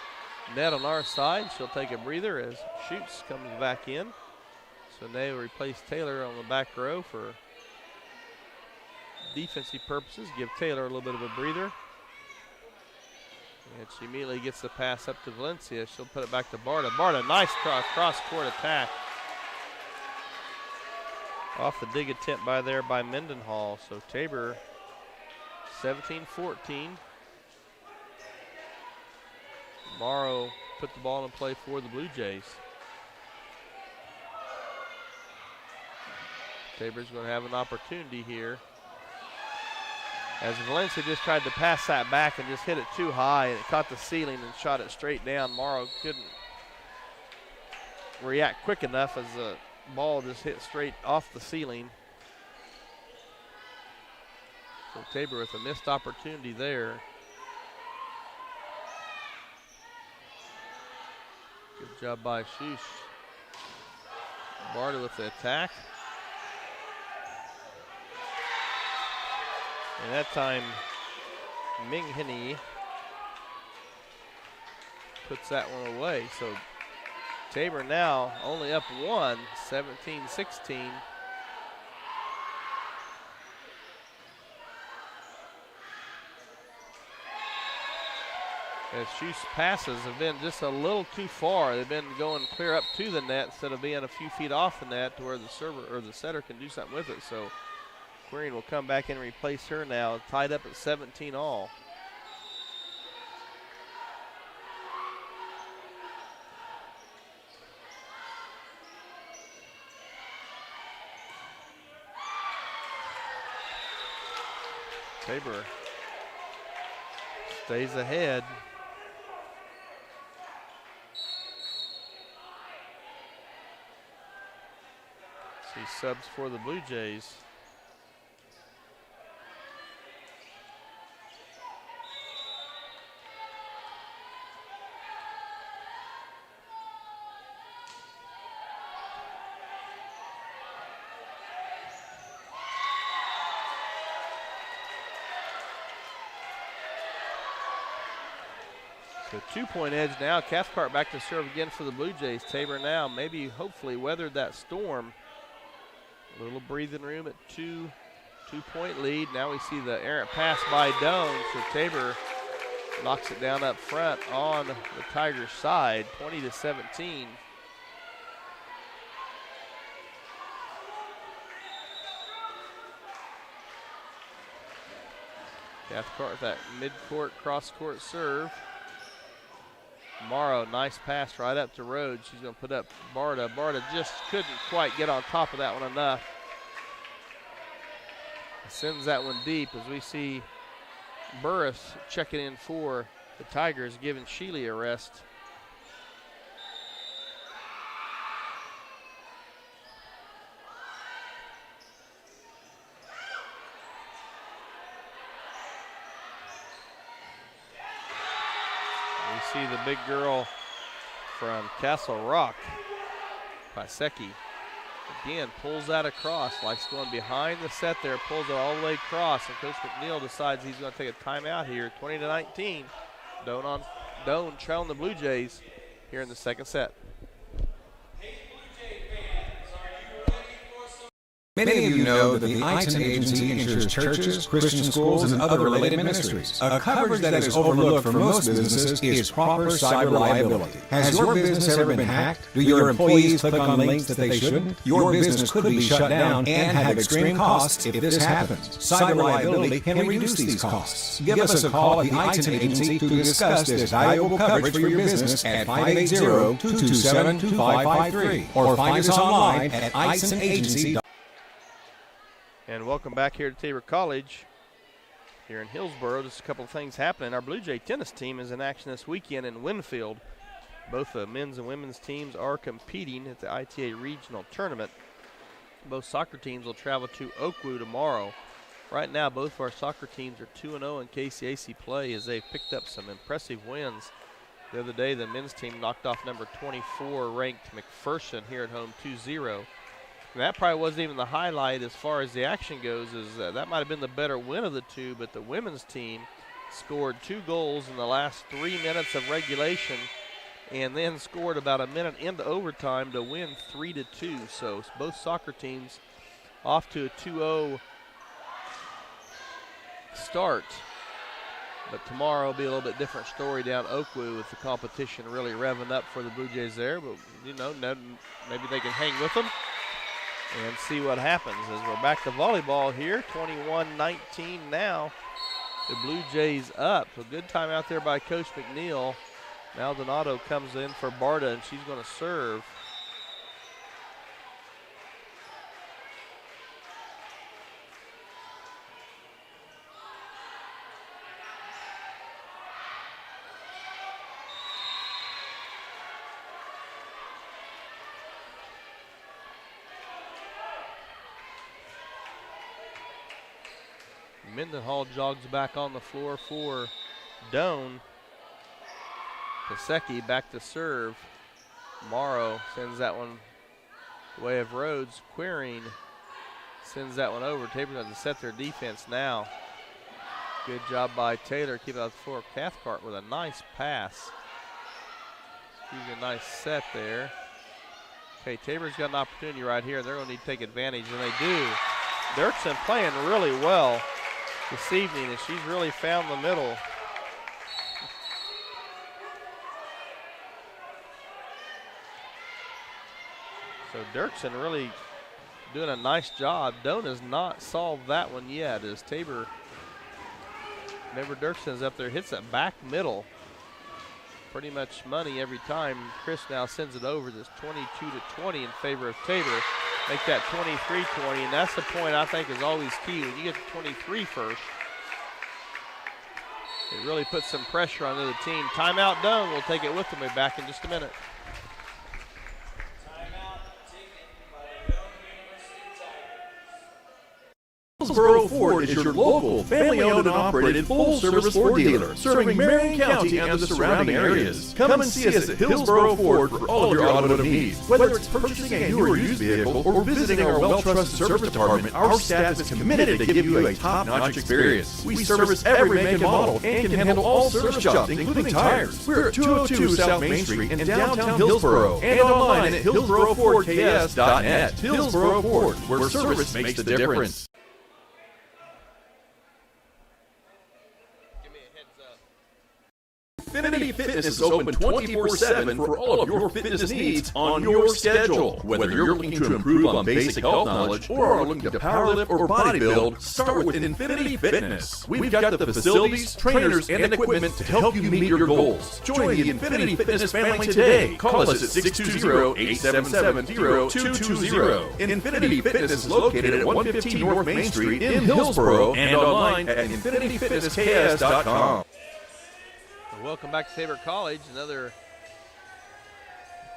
net on our side. She'll take a breather as Schutz comes back in. So they will replace Taylor on the back row for defensive purposes. Give Taylor a little bit of a breather. And she immediately gets the pass up to Valencia. She'll put it back to Barta. Barta, nice cross-court attack. Off the dig attempt by Mendenhall. So Tabor 17-14. Morrow put the ball in play for the Blue Jays. Tabor's going to have an opportunity here As Valencia just tried to pass that back and just hit it too high, and it caught the ceiling and shot it straight down. Morrow couldn't react quick enough as the ball just hit straight off the ceiling. So Tabor with a missed opportunity there. Good job by Schuss. Barta with the attack. And that time, Ming Hini puts that one away. So Tabor now only up one, 17-16. As Schuss passes have been just a little too far. They've been going clear up to the net instead of being a few feet off the net to where the server or the setter can do something with it. So Queen will come back and replace her now, tied up at 17 all. Tabor stays ahead. She subs for the Blue Jays. So 2-point edge now. Cathcart back to serve again for the Blue Jays. Tabor now maybe hopefully weathered that storm. A little breathing room at two-point lead. Now we see the errant pass by Doane. So Tabor knocks it down up front on the Tigers' side, 20-17. Cathcart, that mid-court, cross-court serve. Morrow, nice pass right up to Rhodes. She's going to put up Barta. Barta just couldn't quite get on top of that one enough. Sends that one deep as we see Burris checking in for the Tigers, giving Sheely a rest. We see the big girl from Castle Rock, Pasecki, again pulls that across, likes going behind the set there, pulls it all the way across, and Coach McNeil decides he's going to take a timeout here, 20-19. Doane trailing the Blue Jays here in the second set. Many of you know that the Anthem Agency insures churches, Christian schools, and other related ministries. A coverage that is overlooked for most businesses is proper cyber liability. Has your business ever been hacked? Do your employees click on links that they shouldn't? Your business could be shut down and have extreme costs if this happens. Cyber liability can reduce these costs. Give us a call at the Anthem Agency to discuss this valuable coverage for your business at 580-227-2553 or find us online at IsonAgency.com. And welcome back here to Tabor College here in Hillsboro. Just a couple of things happening. Our Blue Jay tennis team is in action this weekend in Winfield. Both the men's and women's teams are competing at the ITA Regional Tournament. Both soccer teams will travel to Oakwoo tomorrow. Right now, both of our soccer teams are 2-0 in KCAC play as they've picked up some impressive wins. The other day, the men's team knocked off number 24 ranked McPherson here at home 2-0. And that probably wasn't even the highlight as far as the action goes, is that might have been the better win of the two, but the women's team scored 2 goals in the last 3 minutes of regulation and then scored about a minute into overtime to win 3-2. So both soccer teams off to a 2-0 start. But tomorrow will be a little bit different story down Oakwoo with the competition really revving up for the Blue Jays there. But, you know, maybe they can hang with them and see what happens as we're back to volleyball here. 21-19 now. The Blue Jays up. So good time out there by Coach McNeil. Maldonado comes in for Barta, and she's going to serve. Mendenhall jogs back on the floor for Doane. Pasecki back to serve. Morrow sends that one the way of Rhodes. Quiring sends that one over. Tabor has to set their defense now. Good job by Taylor keeping out the floor. Cathcart with a nice pass. He's a nice set there. Okay, Tabor's got an opportunity right here. They're going to need to take advantage, and they do. Dierchen playing really well this evening, and she's really found the middle. So Dierchen really doing a nice job. Doane has not solved that one yet as Tabor, remember Dierchen's up there, hits that back middle. Pretty much money every time. Chris now sends it over. That's 22-20 in favor of Tabor. Make that 23-20, and that's the point I think is always key. When you get to 23 first, it really puts some pressure on the other team. Timeout Doane. We'll take it with them. We'll be back in just a minute. Hillsboro Ford is your local, family-owned and operated full-service Ford dealer, serving Marion County and the surrounding areas. Come and see us at Hillsboro Ford for all of your automotive needs. Whether it's purchasing a new or used vehicle or visiting our well-trusted service department, our staff is committed to give you a top-notch experience. We service every make and model and can handle all service jobs, including tires. We're at 202 South Main Street in downtown Hillsboro and online at hillsborofordks.net. Hillsboro Ford, where service makes the difference. Infinity Fitness is open 24/7 for all of your fitness needs on your schedule. Whether you're looking to improve on basic health knowledge or are looking to powerlift or bodybuild, start with Infinity Fitness. We've got the facilities, trainers, and equipment to help you meet your goals. Join the Infinity Fitness family today. Call us at 620-877-0220. Infinity Fitness is located at 115 North Main Street in Hillsboro and online at infinityfitnessks.com. Welcome back to Tabor College. Another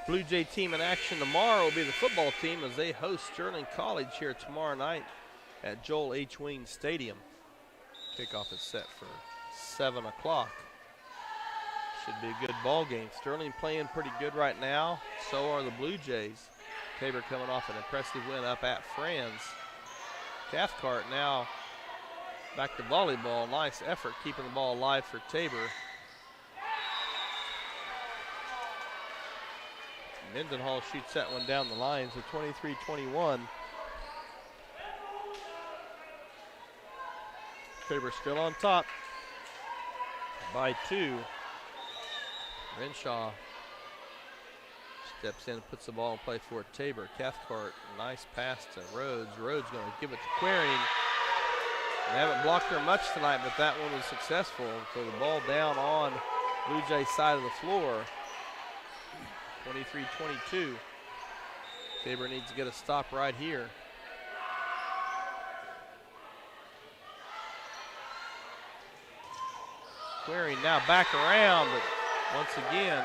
Blue Jay team in action tomorrow will be the football team as they host Sterling College here tomorrow night at Joel H. Ween Stadium. Kickoff is set for 7 o'clock. Should be a good ball game. Sterling playing pretty good right now. So are the Blue Jays. Tabor coming off an impressive win up at Friends. Cathcart now back to volleyball. Nice effort keeping the ball alive for Tabor. Mendenhall shoots that one down the line, so 23-21. Tabor still on top by 2. Renshaw steps in and puts the ball in play for Tabor. Cathcart, nice pass to Rhodes. Rhodes going to give it to Quiring. They haven't blocked her much tonight, but that one was successful. So the ball down on Blue Jay side of the floor. 23-22. Tabor needs to get a stop right here. Quiring now back around, but once again,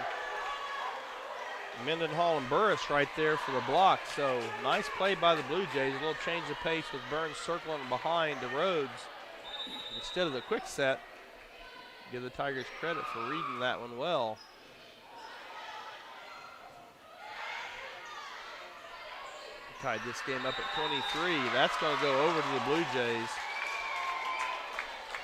Mendenhall and Burris right there for the block. So nice play by the Blue Jays. A little change of pace with Burns circling behind the Rhodes. Instead of the quick set, give the Tigers credit for reading that one well. Tied this game up at 23. That's going to go over to the Blue Jays.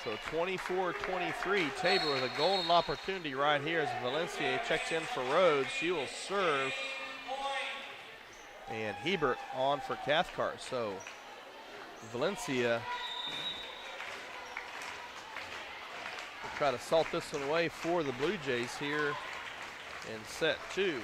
So 24-23. Tabor with a golden opportunity right here as Valencia checks in for Rhodes. She will serve. And Hebert on for Cathcart. So Valencia will try to salt this one away for the Blue Jays here in set 2.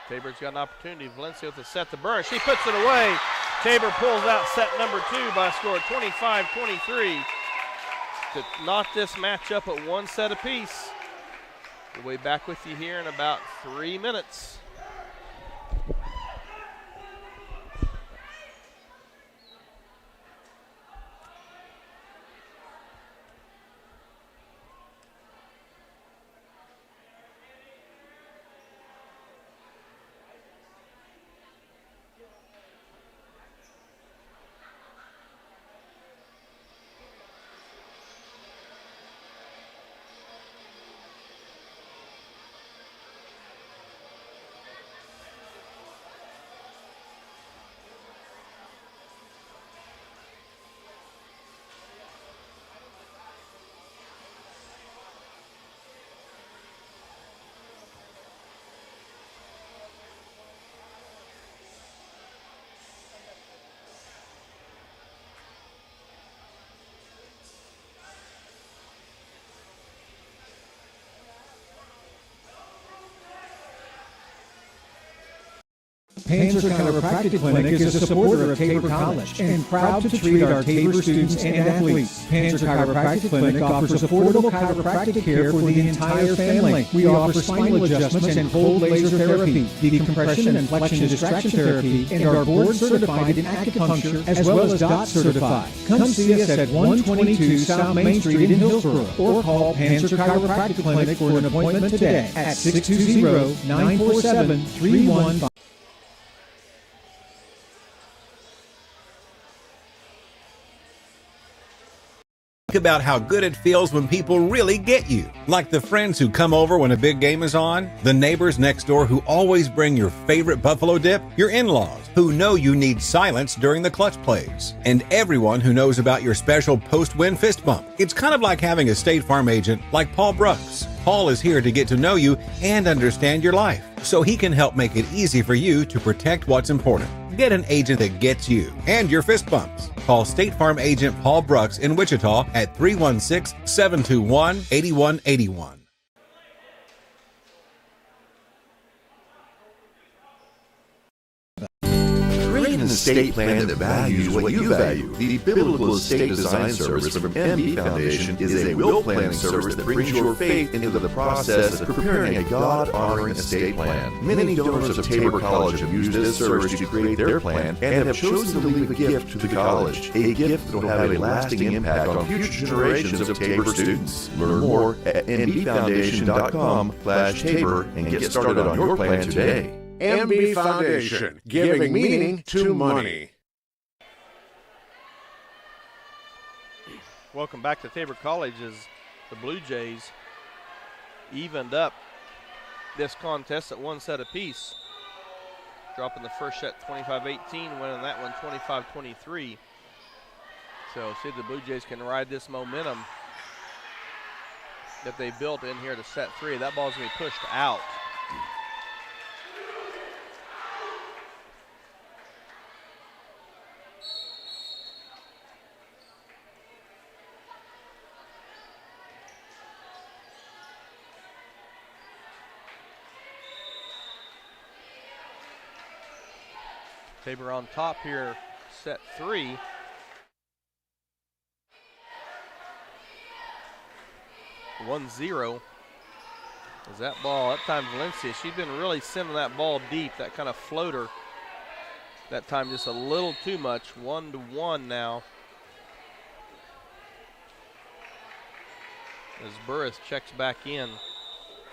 Tabor's got an opportunity. Valencia with a set to Burns. She puts it away. Tabor pulls out set number 2 by a score of 25-23 to knock this match up at 1 set apiece. We'll be back with you here in about 3 minutes. Panzer Chiropractic Clinic is a supporter of Tabor College and proud to treat our Tabor students and athletes. Panzer Chiropractic Clinic offers affordable chiropractic care for the entire family. We offer spinal adjustments and cold laser therapy, decompression and flexion distraction therapy, and are board certified in acupuncture as well as DOT certified. Come see us at 122 South Main Street in Hillsborough or call Panzer Chiropractic Clinic for an appointment today at 620-947-3155. Think about how good it feels when people really get you. Like the friends who come over when a big game is on, the neighbors next door who always bring your favorite buffalo dip, your in-laws who know you need silence during the clutch plays, and everyone who knows about your special post-win fist bump. It's kind of like having a State Farm agent like Paul Brooks. Paul is here to get to know you and understand your life, so he can help make it easy for you to protect what's important. Get an agent that gets you and your fist bumps. Call State Farm agent Paul Brooks in Wichita at 316-721-8181. Create an estate plan that values what you value. The Biblical Estate Design Service from MB Foundation is a will planning service that brings your faith into the process of preparing a God-honoring estate plan. Many donors of Tabor College have used this service to create their plan and have chosen to leave a gift to the college, a gift that will have a lasting impact on future generations of Tabor students. Learn more at mbfoundation.com/Tabor and get started on your plan today. MB Foundation, giving meaning to money. Welcome back to Tabor College as the Blue Jays evened up this contest at one set apiece, dropping the first set 25-18, winning that one 25-23. So see if the Blue Jays can ride this momentum that they built in here to set three. That ball's going to be pushed out. Tabor on top here, set three. One zero. Is that ball, that time Valencia, she's been really sending that ball deep, that kind of floater. That time just a little too much, 1-1 now. As Burris checks back in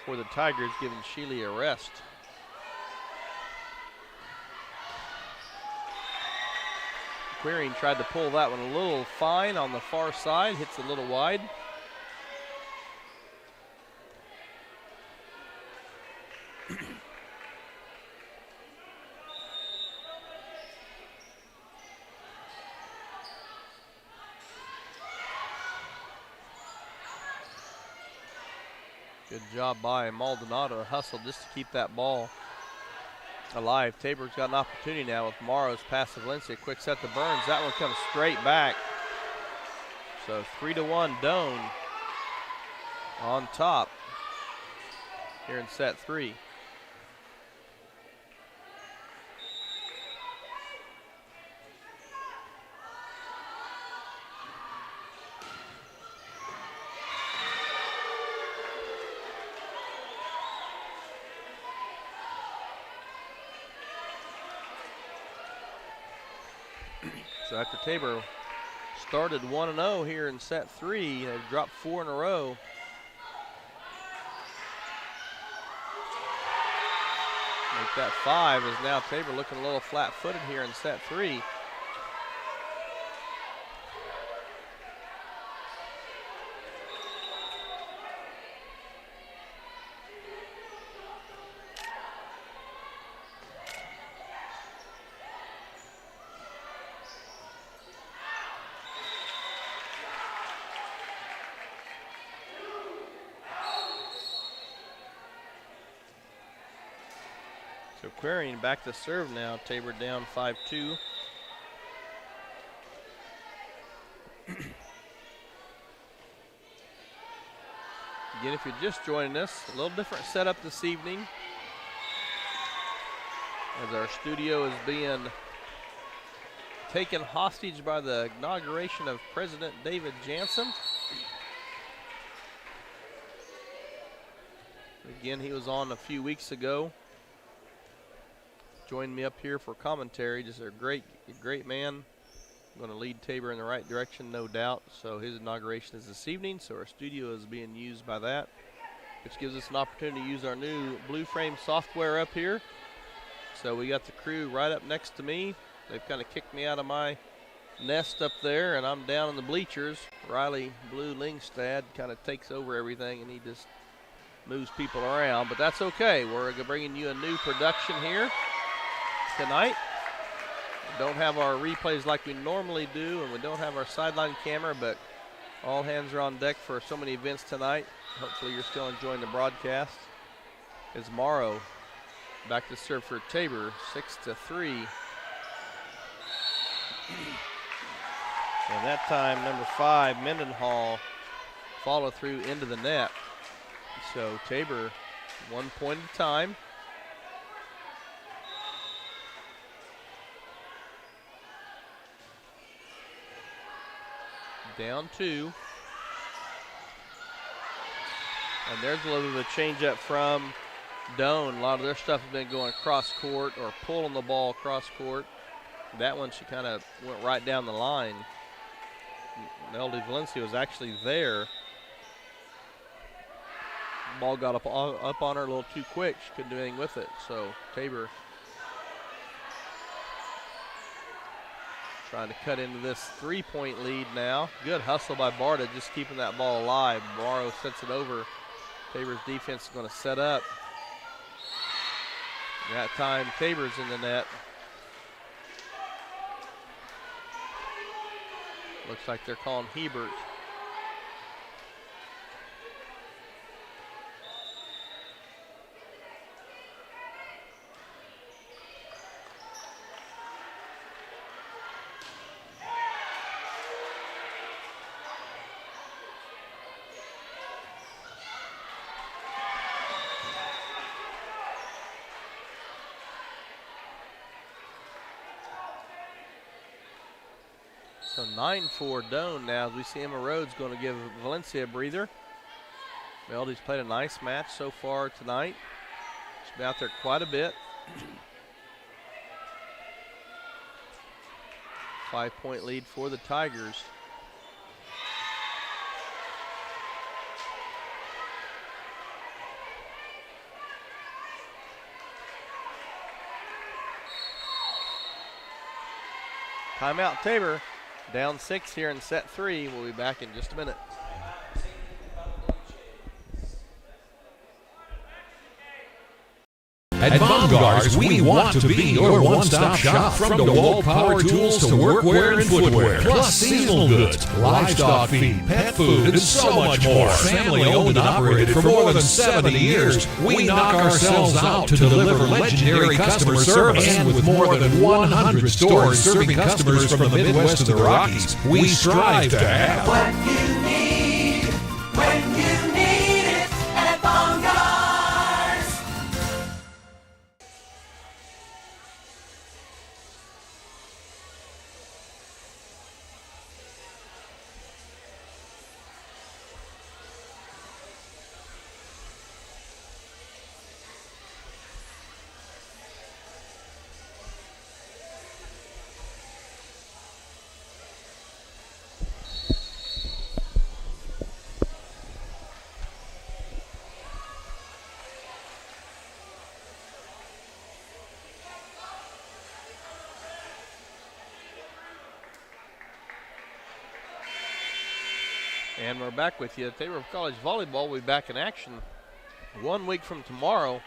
for the Tigers, giving Sheely a rest. Queering tried to pull that one a little fine on the far side, hits a little wide. Good job by Maldonado, hustle just to keep that ball alive. Tabor's got an opportunity now with Morrow's pass to Valencia. Quick set to Burns. That one comes straight back. So 3-1 Doane on top here in set three. So after Tabor started 1-0 here in set three, they've dropped 4 in a row. Make that 5 as now Tabor looking a little flat-footed here in set three. So Querying back to serve now. Tabor down 5-2. Again, if you're just joining us, a little different setup this evening. as our studio is being taken hostage by the inauguration of President David Jansen. Again, he was on a few weeks ago. Joined me up here for commentary. Just a great man. Going to lead Tabor in the right direction, no doubt. So his inauguration is this evening, so our studio is being used by that, which gives us an opportunity to use our new blue frame software up here. So we got the crew right up next to me. They've kind of kicked me out of my nest up there, and I'm down in the bleachers. Riley Blue Lingstad kind of takes over everything, and he just moves people around, but that's okay. We're bringing you a new production here tonight. We don't have our replays like we normally do, and we don't have our sideline camera, but all hands are on deck for so many events tonight. Hopefully you're still enjoying the broadcast. As Morrow back to serve for Tabor, 6-3. And that time, number 5, Mendenhall, follow through into the net. So Tabor, 1 point at a time. Down 2. And there's a little bit of a change up from Doane. A lot of their stuff has been going cross court or pulling the ball cross court. That one, she kind of went right down the line. Melody Valencia was actually there. Ball got up on her a little too quick. She couldn't do anything with it. So Tabor trying to cut into this 3-point lead now. Good hustle by Barta, just keeping that ball alive. Morrow sets it over. Tabor's defense is going to set up. That time, Tabor's in the net. Looks like they're calling Hebert. So 9-4 Doane now as we see Emma Rhodes going to give Valencia a breather. Melody's played a nice match so far tonight. She's been out there quite a bit. 5-point lead for the Tigers. Timeout Tabor. Down 6 here in set 3. We'll be back in just a minute. At Bongar's, we want to be your one-stop shop from DeWalt power tools to workwear and footwear, plus seasonal goods, livestock feed, pet food, and so much more. Family-owned and operated for more than 70 years, we knock ourselves out to deliver legendary customer service. And with more than 100 stores serving customers from the Midwest to the Rockies, we strive to have What you need, when you need it at Bongar's. And we're back with you. Tabor College Volleyball will be back in action 1 week from tomorrow.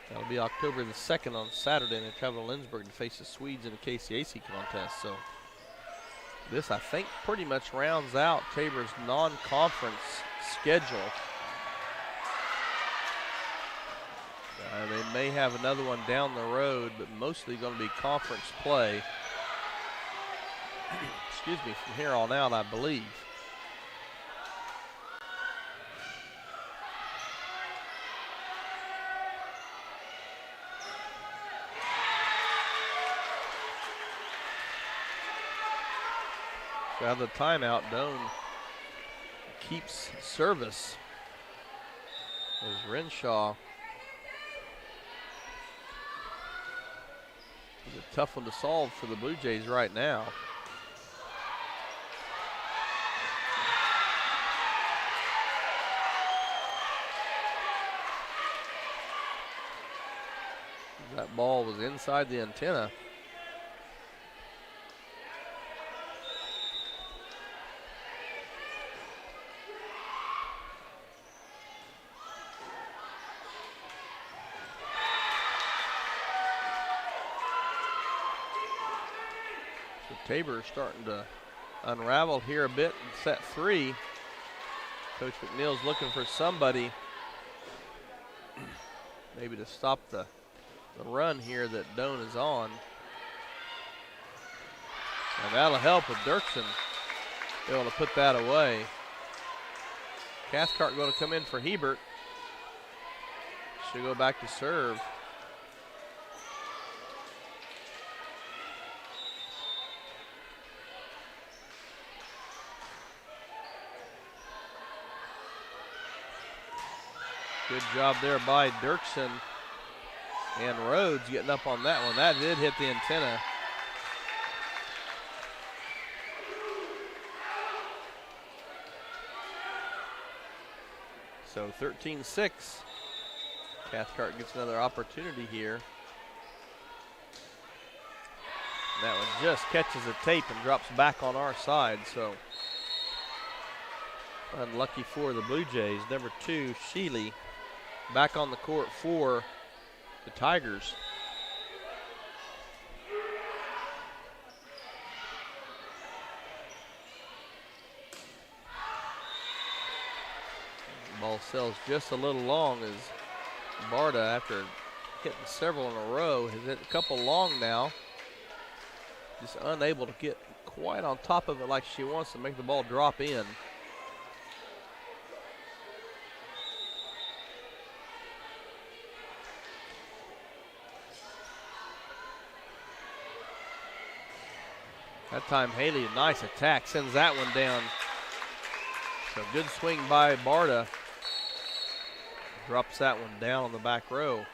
That'll be October the 2nd on Saturday, and they travel to Lindsborg to face the Swedes in a KCAC contest. So this, I think, pretty much rounds out Tabor's non-conference schedule. They may have another one down the road, but mostly going to be conference play. Excuse me, from here on out, I believe. So out of the timeout, Doane keeps service as Renshaw is a tough one to solve for the Blue Jays right now. That ball was inside the antenna. So Tabor starting to unravel here a bit in set 3. Coach McNeil's looking for somebody maybe to stop the run here that Doane is on. And that'll help with Dirksen able to put that away. Cathcart going to come in for Hebert. Should go back to serve. Good job there by Dirksen. And Rhodes getting up on that one. That did hit the antenna. So 13-6. Cathcart gets another opportunity here. And that one just catches the tape and drops back on our side. So unlucky for the Blue Jays. Number 2, Sheely, back on the court for the Tigers. Ball sails just a little long as Barta, after hitting several in a row, has hit a couple long now. Just unable to get quite on top of it like she wants to make the ball drop in. That time Haley, a nice attack, sends that one down. So good swing by Barta. Drops that one down on the back row.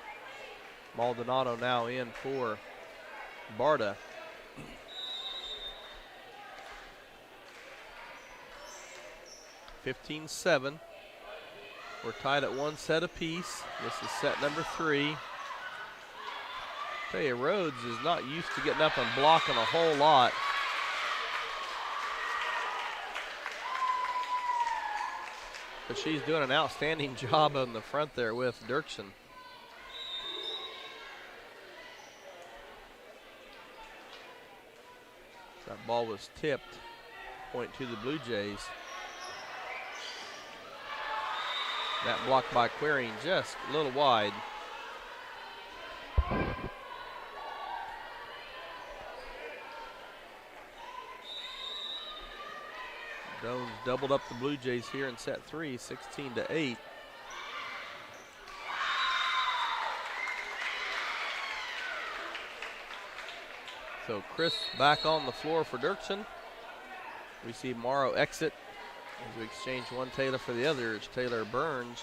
Maldonado now in for Barta. (15-7). We're tied at 1 set apiece. This is set number 3. Tell you, Rhodes is not used to getting up and blocking a whole lot. But she's doing an outstanding job on the front there with Dirksen. That ball was tipped. Point to the Blue Jays. That block by Queering just a little wide. Doane's doubled up the Blue Jays here in set 3, 16-8. So Chris back on the floor for Dirksen. We see Morrow exit as we exchange one Taylor for the other. As Taylor Burns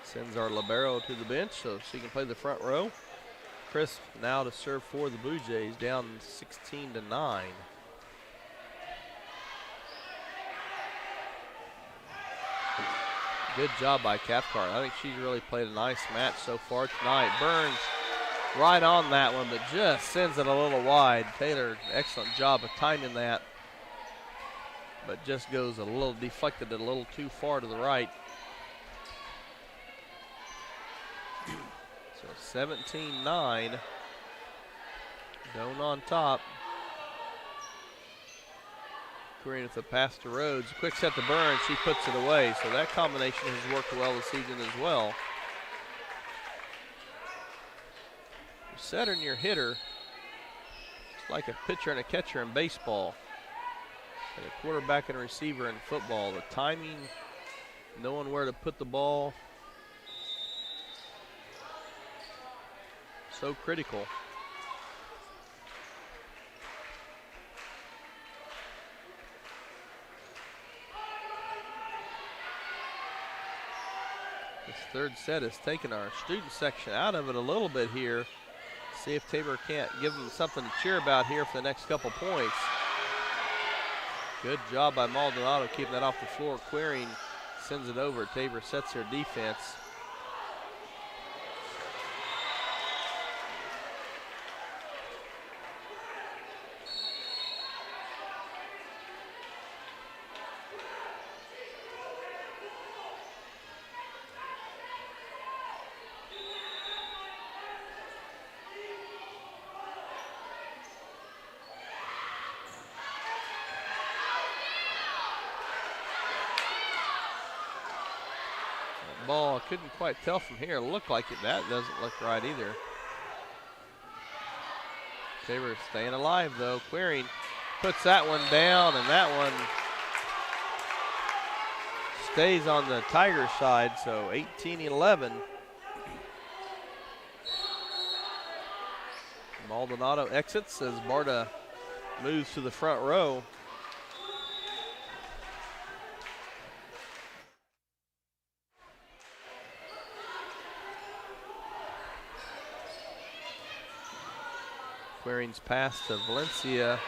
sends our libero to the bench so she can play the front row. Chris now to serve for the Blue Jays, down 16-9. Good job by Cathcart. I think she's really played a nice match so far tonight. Burns right on that one, but just sends it a little wide. Taylor, excellent job of timing that, but just goes a little deflected it a little too far to the right. So 17-9. Doane on top. Green with the pass to Rhodes. Quick set to Burns. She puts it away. So that combination has worked well this season as well. Your setter and your hitter, it's like a pitcher and a catcher in baseball, and a quarterback and a receiver in football. The timing, knowing where to put the ball, so critical. This third set has taken our student section out of it a little bit here. See if Tabor can't give them something to cheer about here for the next couple points. Good job by Maldonado keeping that off the floor. Queering sends it over. Tabor sets their defense. Ball, I couldn't quite tell from here. It looked like it. That doesn't look right either. Tabor staying alive though. Queering puts that one down, and that one stays on the Tiger side, so 18-11. Maldonado exits as Barta moves to the front row. Quering's pass to Valencia.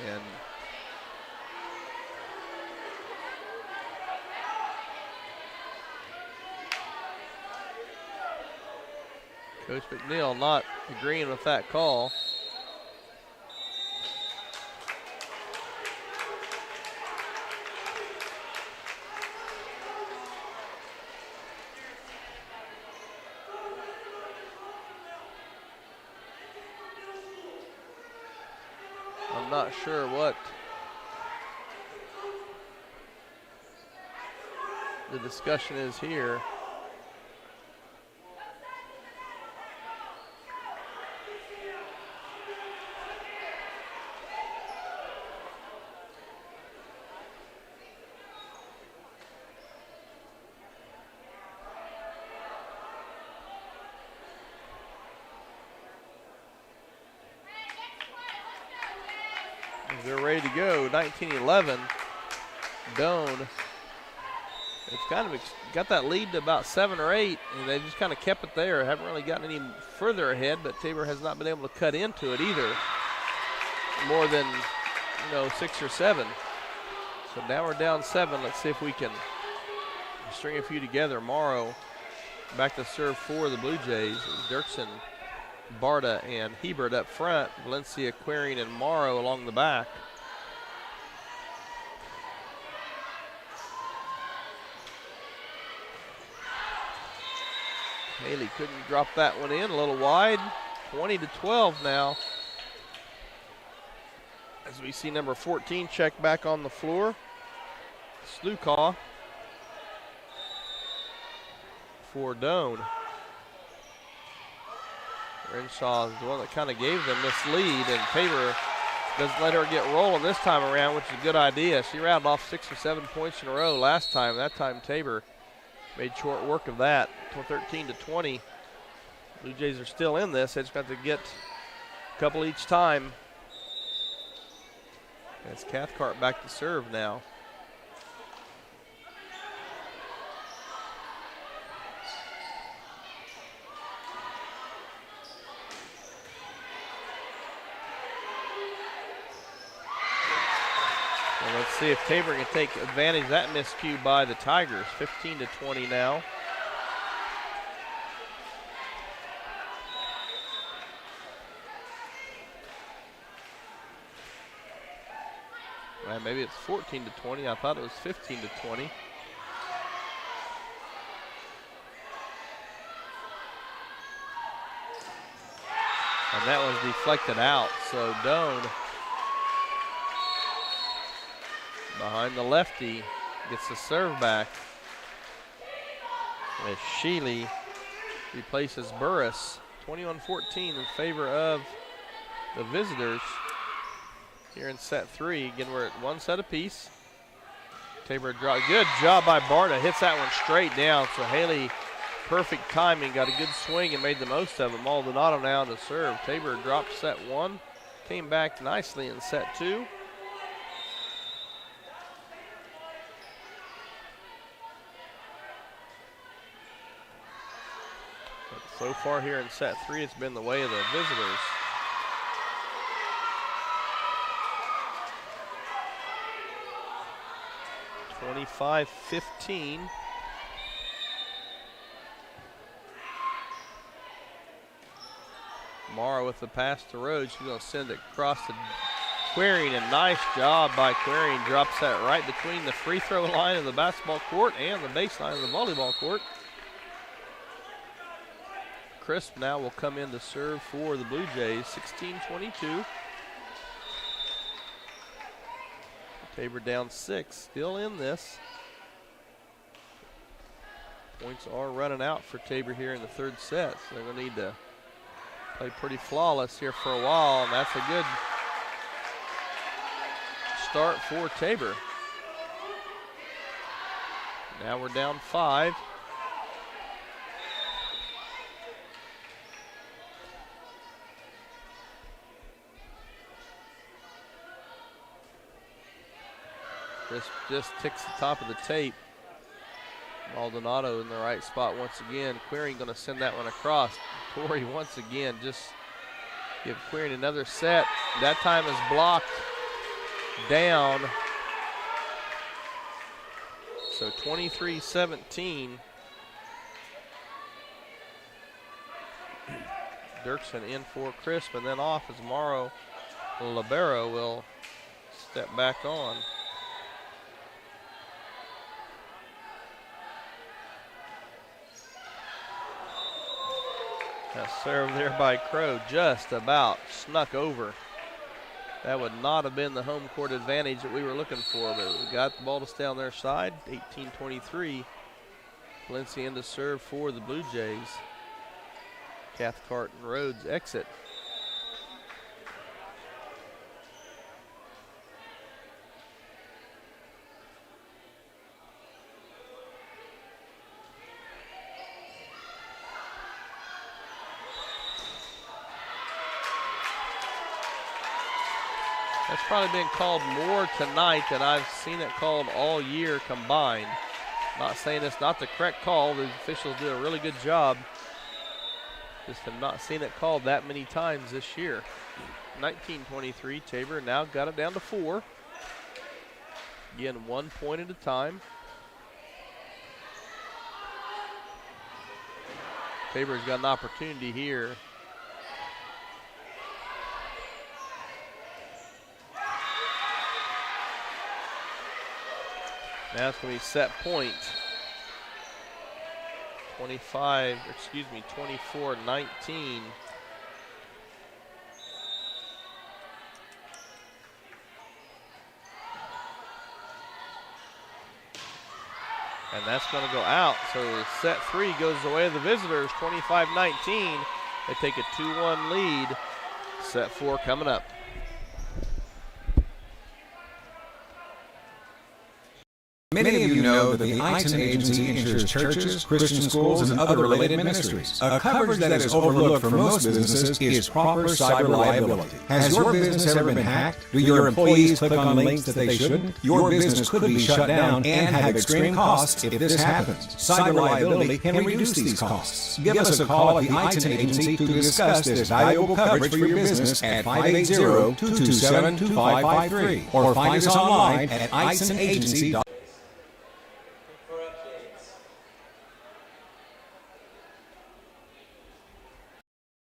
And Coach McNeil not agreeing with that call. I'm not sure what the discussion is here. They're ready to go. 19-11. Doane. It's kind of got that lead to about 7 or 8, and they just kind of kept it there. Haven't really gotten any further ahead, but Tabor has not been able to cut into it either. More than 6 or 7. So now we're down 7. Let's see if we can string a few together. Morrow back to serve for the Blue Jays. Dirksen, Barta, and Hebert up front. Valencia, Queering, and Morrow along the back. Haley couldn't drop that one in, a little wide. 20-12 now. As we see number 14 check back on the floor. Slukaw for Doane. Renshaw is the one that kind of gave them this lead, and Tabor doesn't let her get rolling this time around, which is a good idea. She rattled off 6 or 7 points in a row last time. That time Tabor made short work of that. 13-20. Blue Jays are still in this. They just got to get a couple each time. It's Cathcart back to serve now. And let's see if Tabor can take advantage of that miscue by the Tigers. 15-20 now. Well, maybe it's 14-20. I thought it was 15-20. And that was deflected out. So Doane behind the lefty gets the serve back. As Sheely replaces Burris. 21-14 in favor of the visitors. Here in set 3, again, we're at 1 set apiece. Tabor draw, good job by Barta, hits that one straight down. So Haley, perfect timing, got a good swing and made the most of it. Maldonado now to serve. Tabor dropped set 1, came back nicely in set 2. So far here in set 3, it's been the way of the visitors. (25-15). Mara with the pass to Rhodes. She's going to send it across to Queering. A nice job by Queering. Drops that right between the free throw line of the basketball court and the baseline of the volleyball court. Crisp now will come in to serve for the Blue Jays. 16-22. Tabor down 6. Still in this. Points are running out for Tabor here in the third set. So they're going to need to play pretty flawless here for a while, and that's a good start for Tabor. Now we're down 5. Crisp just ticks the top of the tape. Maldonado in the right spot once again. Queering going to send that one across. Corey once again just give Queering another set. That time is blocked down. So 23-17. Dirksen in for Crisp and then off as Morrow Libero will step back on. A serve there by Crow, just about snuck over. That would not have been the home court advantage that we were looking for, but we got the ball to stay on their side. 18-23. Valencia in to serve for the Blue Jays. Cathcart and Rhodes exit. That's probably been called more tonight than I've seen it called all year combined. Not saying it's not the correct call. The officials do a really good job. Just have not seen it called that many times this year. 19-23, Tabor now got it down to 4. Again, 1 point at a time. Tabor's got an opportunity here. Now it's going to be set point. 24-19. And that's going to go out. So set 3 goes the way of the visitors, 25-19. They take a 2-1 lead. Set 4 coming up. Many of you know that the Anthem Agency insures churches, Christian schools, and other related ministries. A coverage that is overlooked for most businesses is proper cyber liability. Has your business ever been hacked? Do your employees click on links that they shouldn't? Your business could be shut down and have extreme costs if this happens. Cyber liability can reduce these costs. Give us a call at the Anthem Agency to discuss this valuable coverage for your business at 580-227-2553 or find us online at anthemagency.com.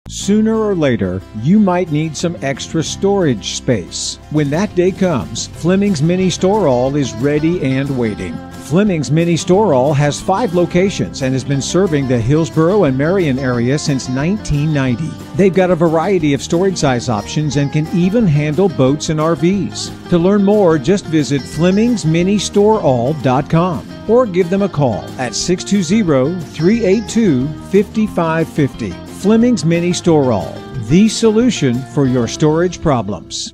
Sooner or later, you might need some extra storage space. When that day comes, Fleming's Mini Store All is ready and waiting. Fleming's Mini Store All has 5 locations and has been serving the Hillsborough and Marion area since 1990. They've got a variety of storage size options and can even handle boats and RVs. To learn more, just visit FlemingsMiniStoreAll.com or give them a call at 620-382-5550. Fleming's Mini Store All, the solution for your storage problems.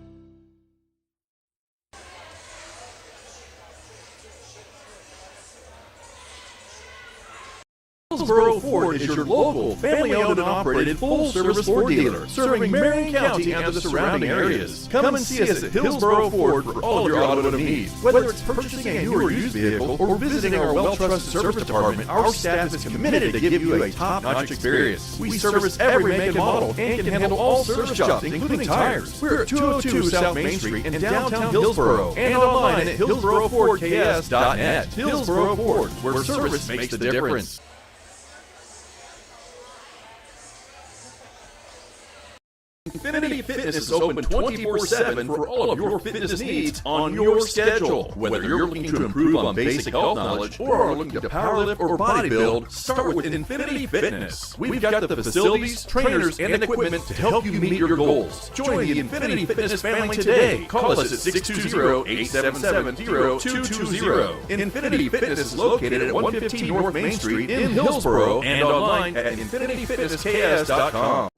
Hillsboro Ford is your local, family-owned and operated full-service Ford dealer, serving Marion County and the surrounding areas. Come and see us at Hillsboro Ford for all of your automotive needs. Whether it's purchasing a new or used vehicle or visiting our well-trusted service department, our staff is committed to give you a top-notch experience. We service every make and model and can handle all service jobs, including tires. We're at 202 South Main Street in downtown Hillsboro and online at hillsborofordks.net. Hillsboro Ford, where service makes the difference. Infinity Fitness is open 24/7 for all of your fitness needs on your schedule. Whether you're looking to improve on basic health knowledge or are looking to powerlift or bodybuild, start with Infinity Fitness. We've got the facilities, trainers, and equipment to help you meet your goals. Join the Infinity Fitness family today. Call us at 620-877-0220. Infinity Fitness is located at 115 North Main Street in Hillsboro and online at infinityfitnessks.com.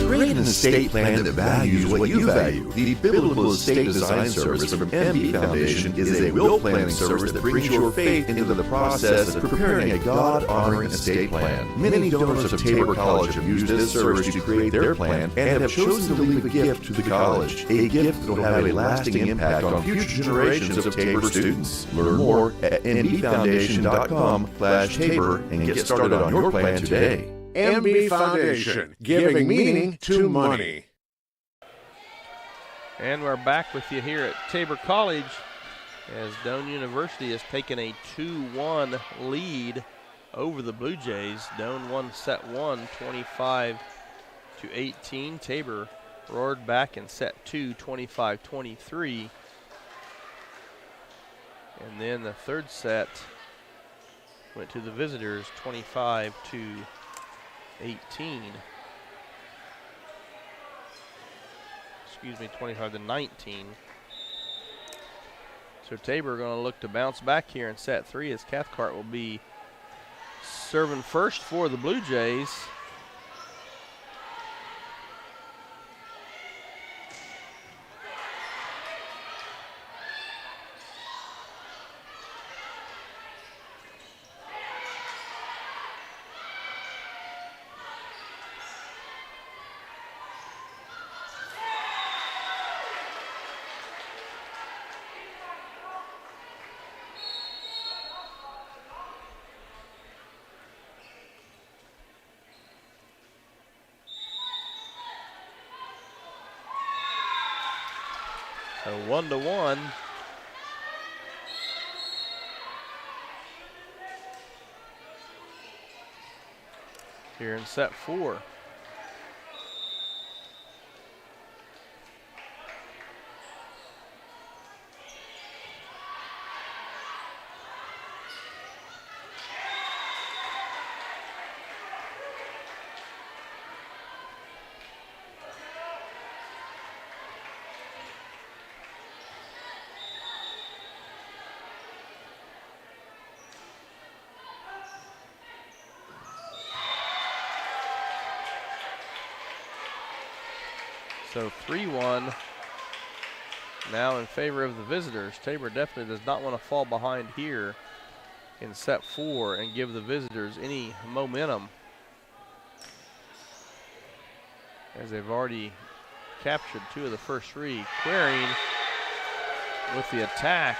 Create an estate plan that values what you value. The Biblical Estate Design Service from MB Foundation is a will planning service that brings your faith into the process of preparing a God-honoring estate plan. Many donors of Tabor College have used this service to create their plan and have chosen to leave a gift to the college, a gift that will have a lasting impact on future generations of Tabor students. Learn more at mbfoundation.com/Tabor and get started on your plan today. MB Foundation, giving meaning to money. And we're back with you here at Tabor College as Doane University has taken a 2-1 lead over the Blue Jays. Doane won set 1, 25-18. Tabor roared back in set 2, 25-23. And then the third set went to the visitors, 25-18. Excuse me, 25-19. So Tabor going to look to bounce back here in set 3 as Cathcart will be serving first for the Blue Jays. So 1-1. Here in set 4. So 3-1 now in favor of the visitors. Tabor definitely does not want to fall behind here in set 4 and give the visitors any momentum, as they've already captured 2 of the first 3. Querying with the attack.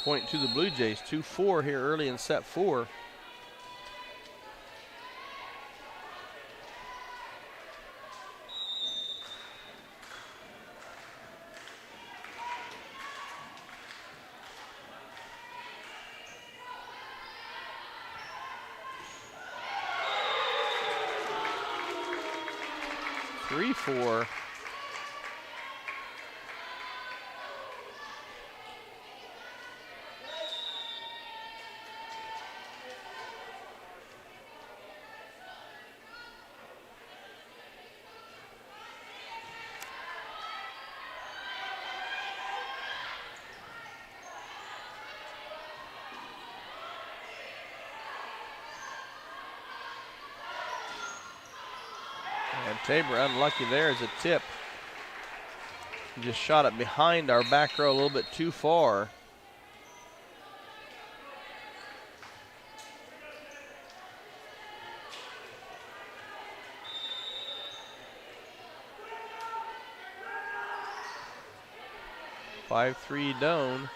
Point to the Blue Jays, 2-4 here early in set 4. Three-4. Tabor unlucky there as a tip. Just shot it behind our back row a little bit too far. (5-3) Doane.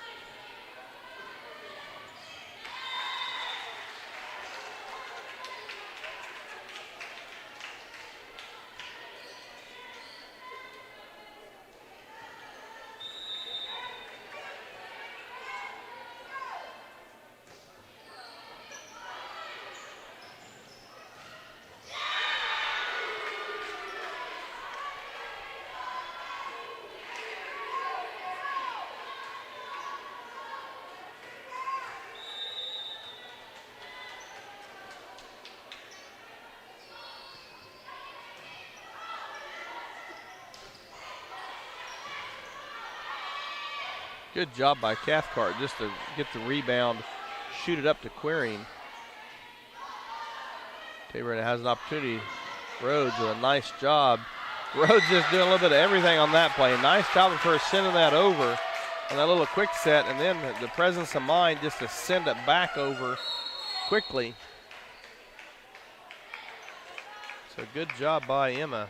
Good job by Cathcart just to get the rebound, shoot it up to Queering. Tabor has an opportunity. Rhodes with a nice job. Rhodes just doing a little bit of everything on that play. Nice job of her sending that over on that little quick set, and then the presence of mind just to send it back over quickly. So good job by Emma.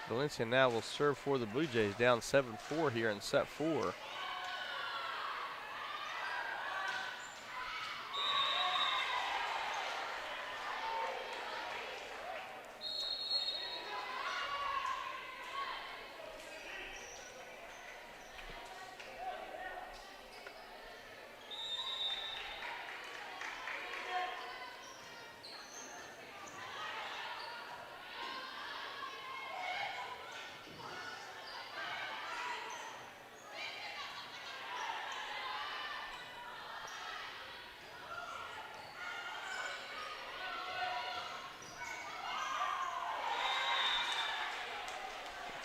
Valencia now will serve for the Blue Jays, down 7-4 here in set 4.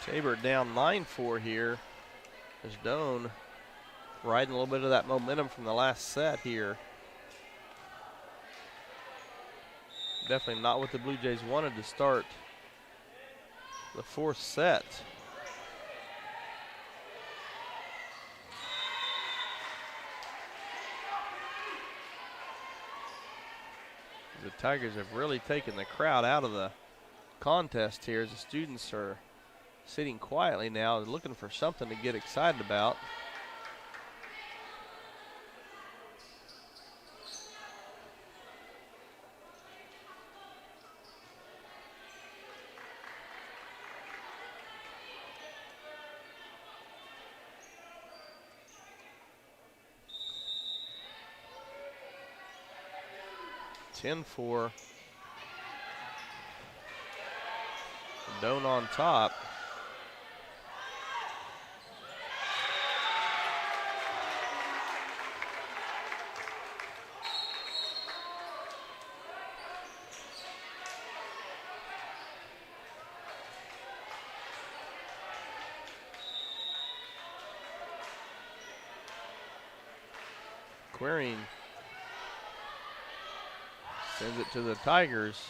Tabor down 9-4 here as Doane riding a little bit of that momentum from the last set here. Definitely not what the Blue Jays wanted to start the fourth set. The Tigers have really taken the crowd out of the contest here as the students are sitting quietly now, looking for something to get excited about. (10-4). Doane on top. Queering sends it to the Tigers.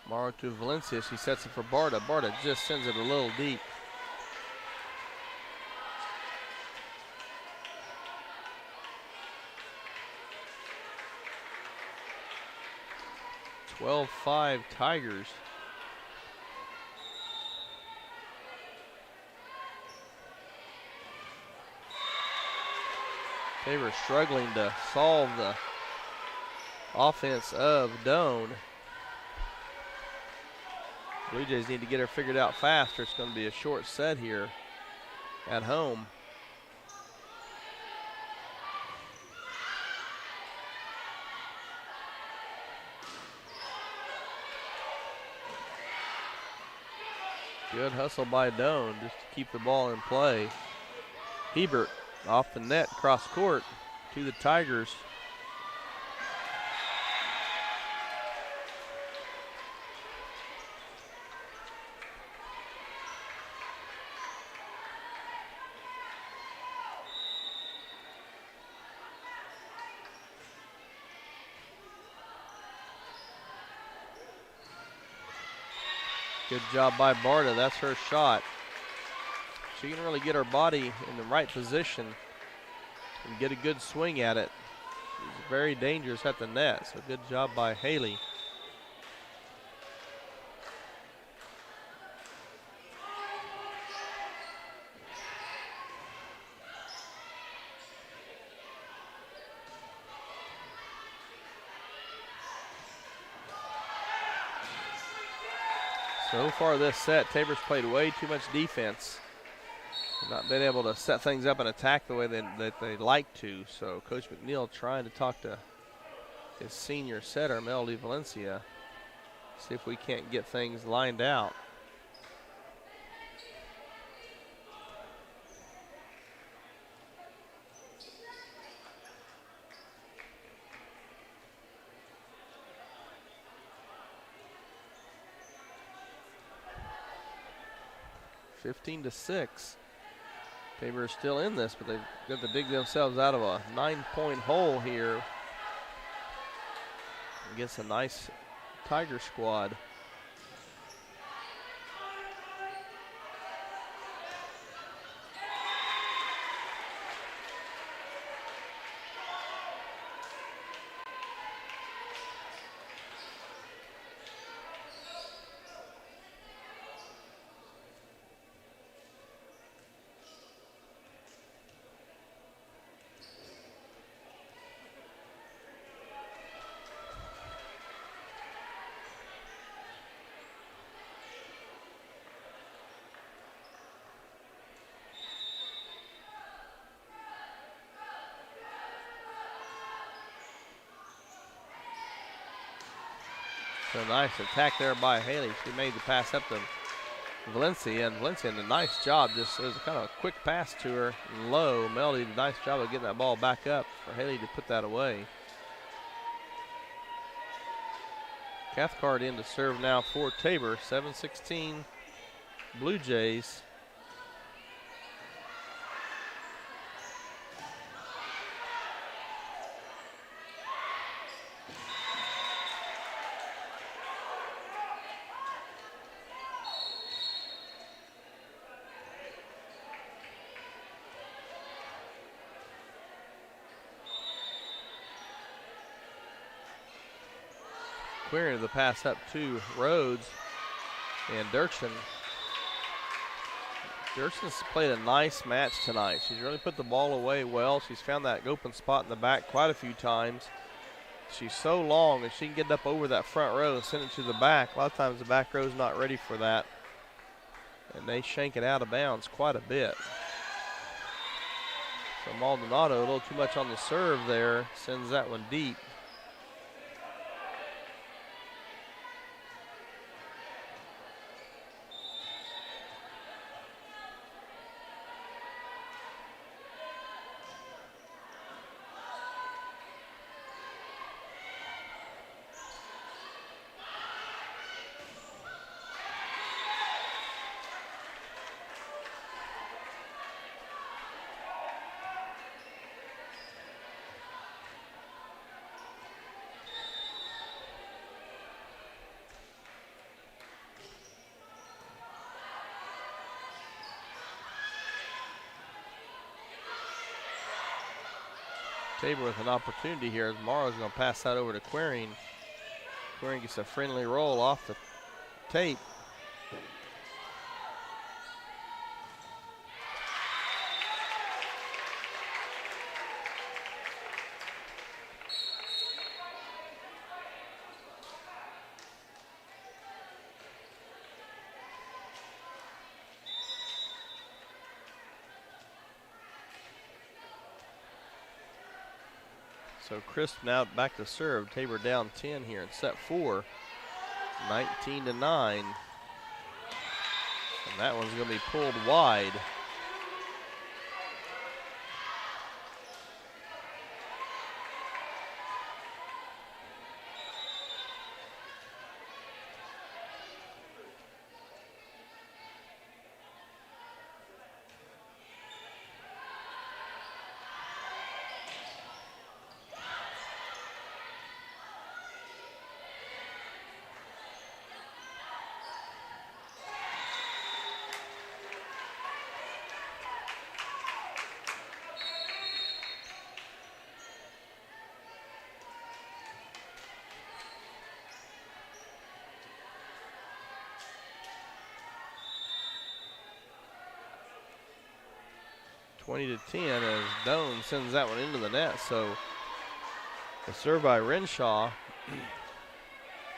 Morrow to Valencia. She sets it for Barta. Barta just sends it a little deep. (12-5) Tigers. They were struggling to solve the offense of Doane. Blue Jays need to get her figured out faster. It's going to be a short set here at home. Good hustle by Doane just to keep the ball in play. Hebert off the net, cross court to the Tigers. Good job by Barta. That's her shot. She can really get her body in the right position and get a good swing at it. She's very dangerous at the net, so good job by Haley. So far this set, Tabor's played way too much defense. Not been able to set things up and attack the way that they like to. So Coach McNeil trying to talk to his senior setter, Melody Valencia, see if we can't get things lined out. (15-6). Tabor is still in this, but they've got to dig themselves out of a 9-point hole here against a nice Tiger squad. So nice attack there by Haley. She made the pass up to Valencia, and Valencia did a nice job. Just it was kind of a quick pass to her low. Melody did a nice job of getting that ball back up for Haley to put that away. Cathcart in to serve now for Tabor. 7-16 Blue Jays. Querying the pass up to Rhodes and Dierchen. Dierchen's played a nice match tonight. She's really put the ball away well. She's found that open spot in the back quite a few times. She's so long and she can get up over that front row and send it to the back. A lot of times the back row's not ready for that, and they shank it out of bounds quite a bit. So Maldonado a little too much on the serve there, sends that one deep. Tabor with an opportunity here. Morrow's going to pass that over to Querying. Querying gets a friendly roll off the tape. So Crisp now back to serve. Tabor down 10 here in set 4. 19-9. And that one's going to be pulled wide. (20-10) as Doane sends that one into the net. So the serve by Renshaw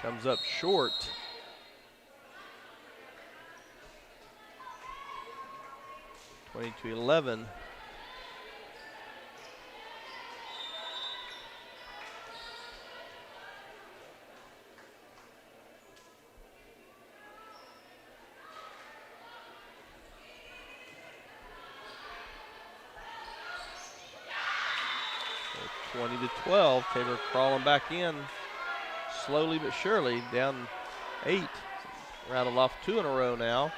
comes up short. 20-11. So 20-12. Tabor crawling back in slowly but surely, down 8. Rattled off 2 in a row now.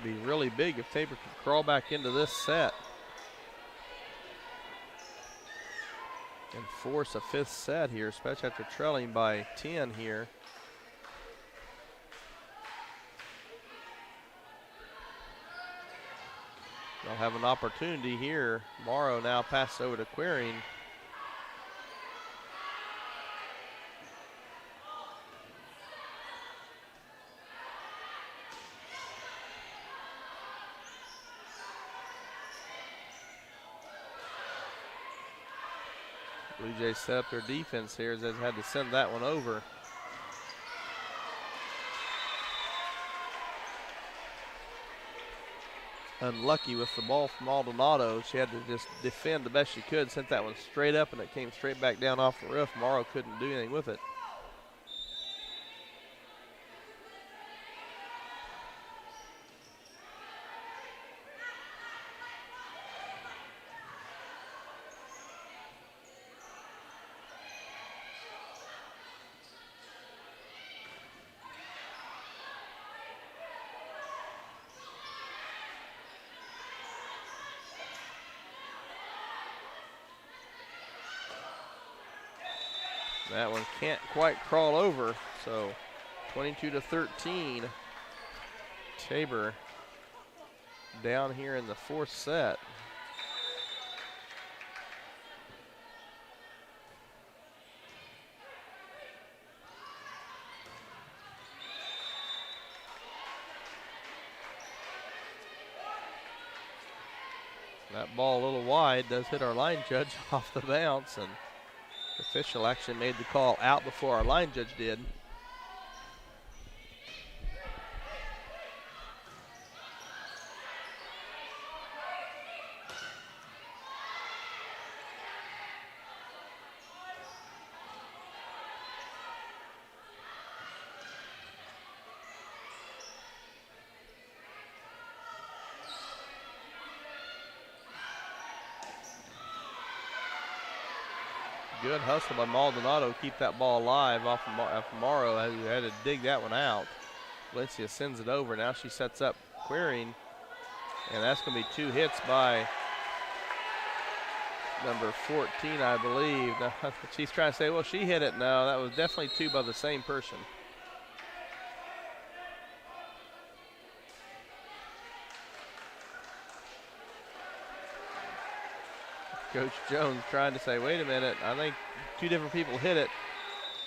Be really big if Tabor can crawl back into this set and force a 5th set here, especially after trailing by 10 here. They'll have an opportunity here. Morrow now passes over to Quiring. Blue Jays set up their defense here as they've had to send that one over. Unlucky with the ball from Maldonado. She had to just defend the best she could, sent that one straight up, and it came straight back down off the roof. Morrow couldn't do anything with it. That one can't quite crawl over, so 22-13. Tabor down here in the 4th set. That ball a little wide, does hit our line judge off the bounce, and the official actually made the call out before our line judge did. Good hustle by Maldonado, keep that ball alive off of Morrow, who had to dig that one out. Valencia sends it over. Now she sets up Quiring, and that's going to be 2 hits by number 14, I believe. Now, she's trying to say, well, she hit it. No, that was definitely 2 by the same person. Coach Jones trying to say, wait a minute, I think 2 different people hit it.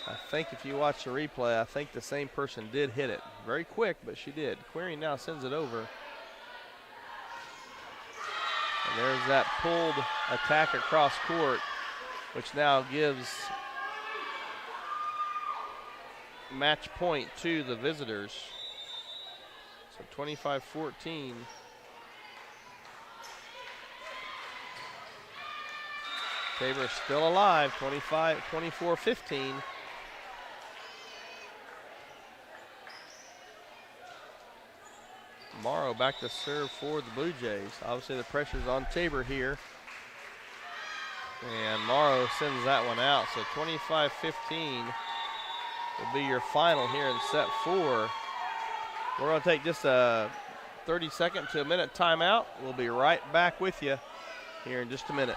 I think if you watch the replay, I think the same person did hit it. Very quick, but she did. Quiring now sends it over. And there's that pulled attack across court, which now gives match point to the visitors. So 25-14. Tabor still alive, 24-15. Morrow back to serve for the Blue Jays. Obviously the pressure's on Tabor here. And Morrow sends that one out. So 25-15 will be your final here in set 4. We're going to take just a 30-second to a minute timeout. We'll be right back with you here in just a minute.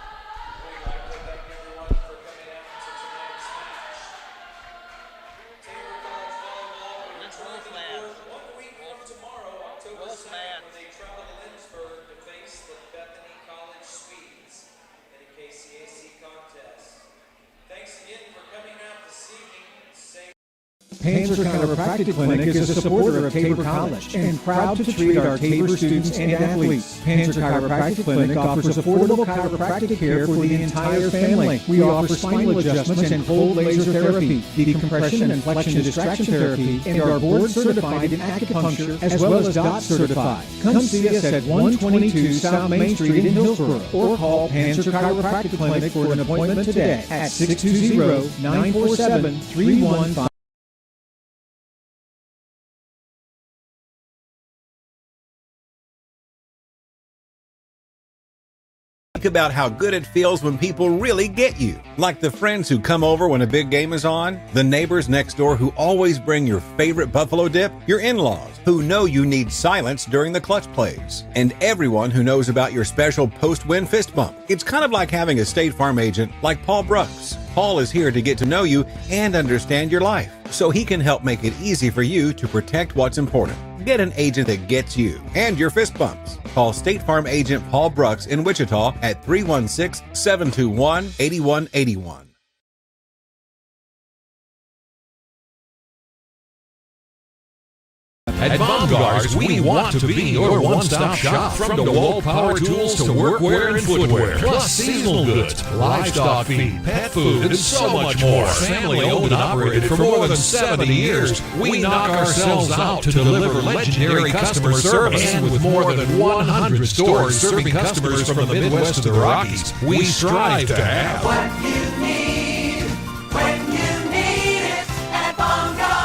Panzer Chiropractic Clinic is a supporter of Tabor College and proud to treat our Tabor students and athletes. Panzer Chiropractic Clinic offers affordable chiropractic care for the entire family. We offer spinal adjustments and cold laser therapy, decompression and flexion distraction therapy, and are board certified in acupuncture as well as DOT certified. Come see us at 122 South Main Street in Hillsborough or call Panzer Chiropractic Clinic for an appointment today at 620-947-3155. Think about how good it feels when people really get you. Like the friends who come over when a big game is on, the neighbors next door who always bring your favorite buffalo dip, your in-laws who know you need silence during the clutch plays, and everyone who knows about your special post-win fist bump. It's kind of like having a State Farm agent like Paul Brooks. Paul is here to get to know you and understand your life, so he can help make it easy for you to protect what's important. Get an agent that gets you and your fist bumps. Call State Farm agent Paul Brooks in Wichita at 316-721-8181. At Baumgars, we want to be your one-stop shop. From DeWalt power tools to workwear and footwear, plus seasonal goods, livestock feed, pet food, and so much more. Family owned and operated for more than 70 years, we knock ourselves out to deliver legendary customer service. And with more than 100 stores serving customers from the Midwest to the Rockies, we strive to have What you need when you need it at Baumgars.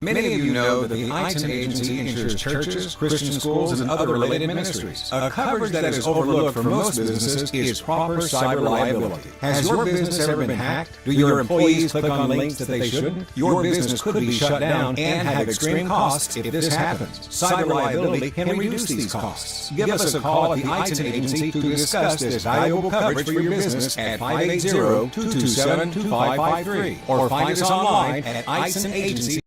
Many of you know that the Anthem agency insures churches, Christian schools, and other related ministries. A coverage that is overlooked for most businesses is proper cyber liability. Has your business ever been hacked? Do your employees click on links that they shouldn't? Your business could be shut down and have extreme costs if this happens. Cyber liability can reduce these costs. Give us a call at the Anthem agency to discuss this valuable coverage for your business at 580-227-2553 or find us online at ICEN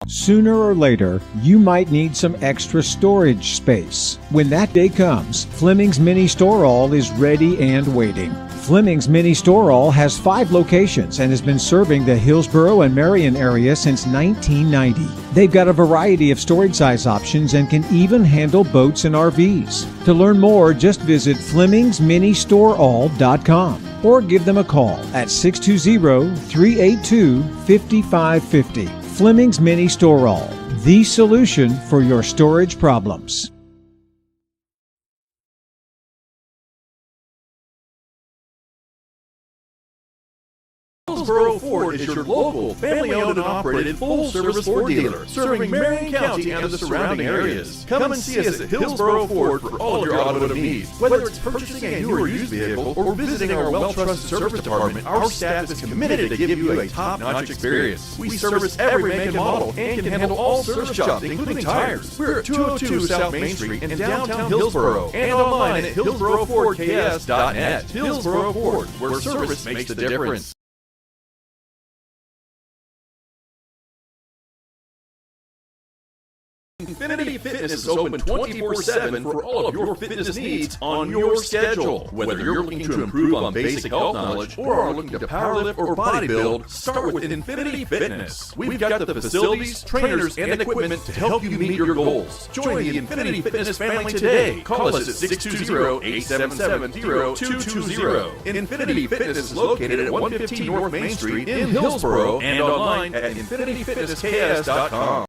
Sooner or later, you might need some extra storage space. When that day comes, Fleming's Mini Store All is ready and waiting. Fleming's Mini Store All has 5 locations and has been serving the Hillsborough and Marion area since 1990. They've got a variety of storage size options and can even handle boats and RVs. To learn more, just visit FlemingsMiniStoreAll.com or give them a call at 620-382-5550. Fleming's Mini Store All, the solution for your storage problems. Hillsborough Ford is your local, family-owned and operated full-service Ford dealer, serving Marion County and the surrounding areas. Come and see us at Hillsborough Ford for all of your automotive needs. Whether it's purchasing a new or used vehicle or visiting our well-trusted service department, our staff is committed to give you a top-notch experience. We service every make and model and can handle all service jobs, including tires. We're at 202 South Main Street in downtown Hillsborough and online at HillsboroughFordKS.net. Hillsborough Ford, where service makes the difference. Infinity Fitness is open 24/7 for all of your fitness needs on your schedule. Whether you're looking to improve on basic health knowledge or are looking to powerlift or bodybuild, start with Infinity Fitness. We've got the facilities, trainers, and equipment to help you meet your goals. Join the Infinity Fitness family today. Call us at 620-877-0220. Infinity Fitness is located at 115 North Main Street in Hillsboro and online at infinityfitnessks.com.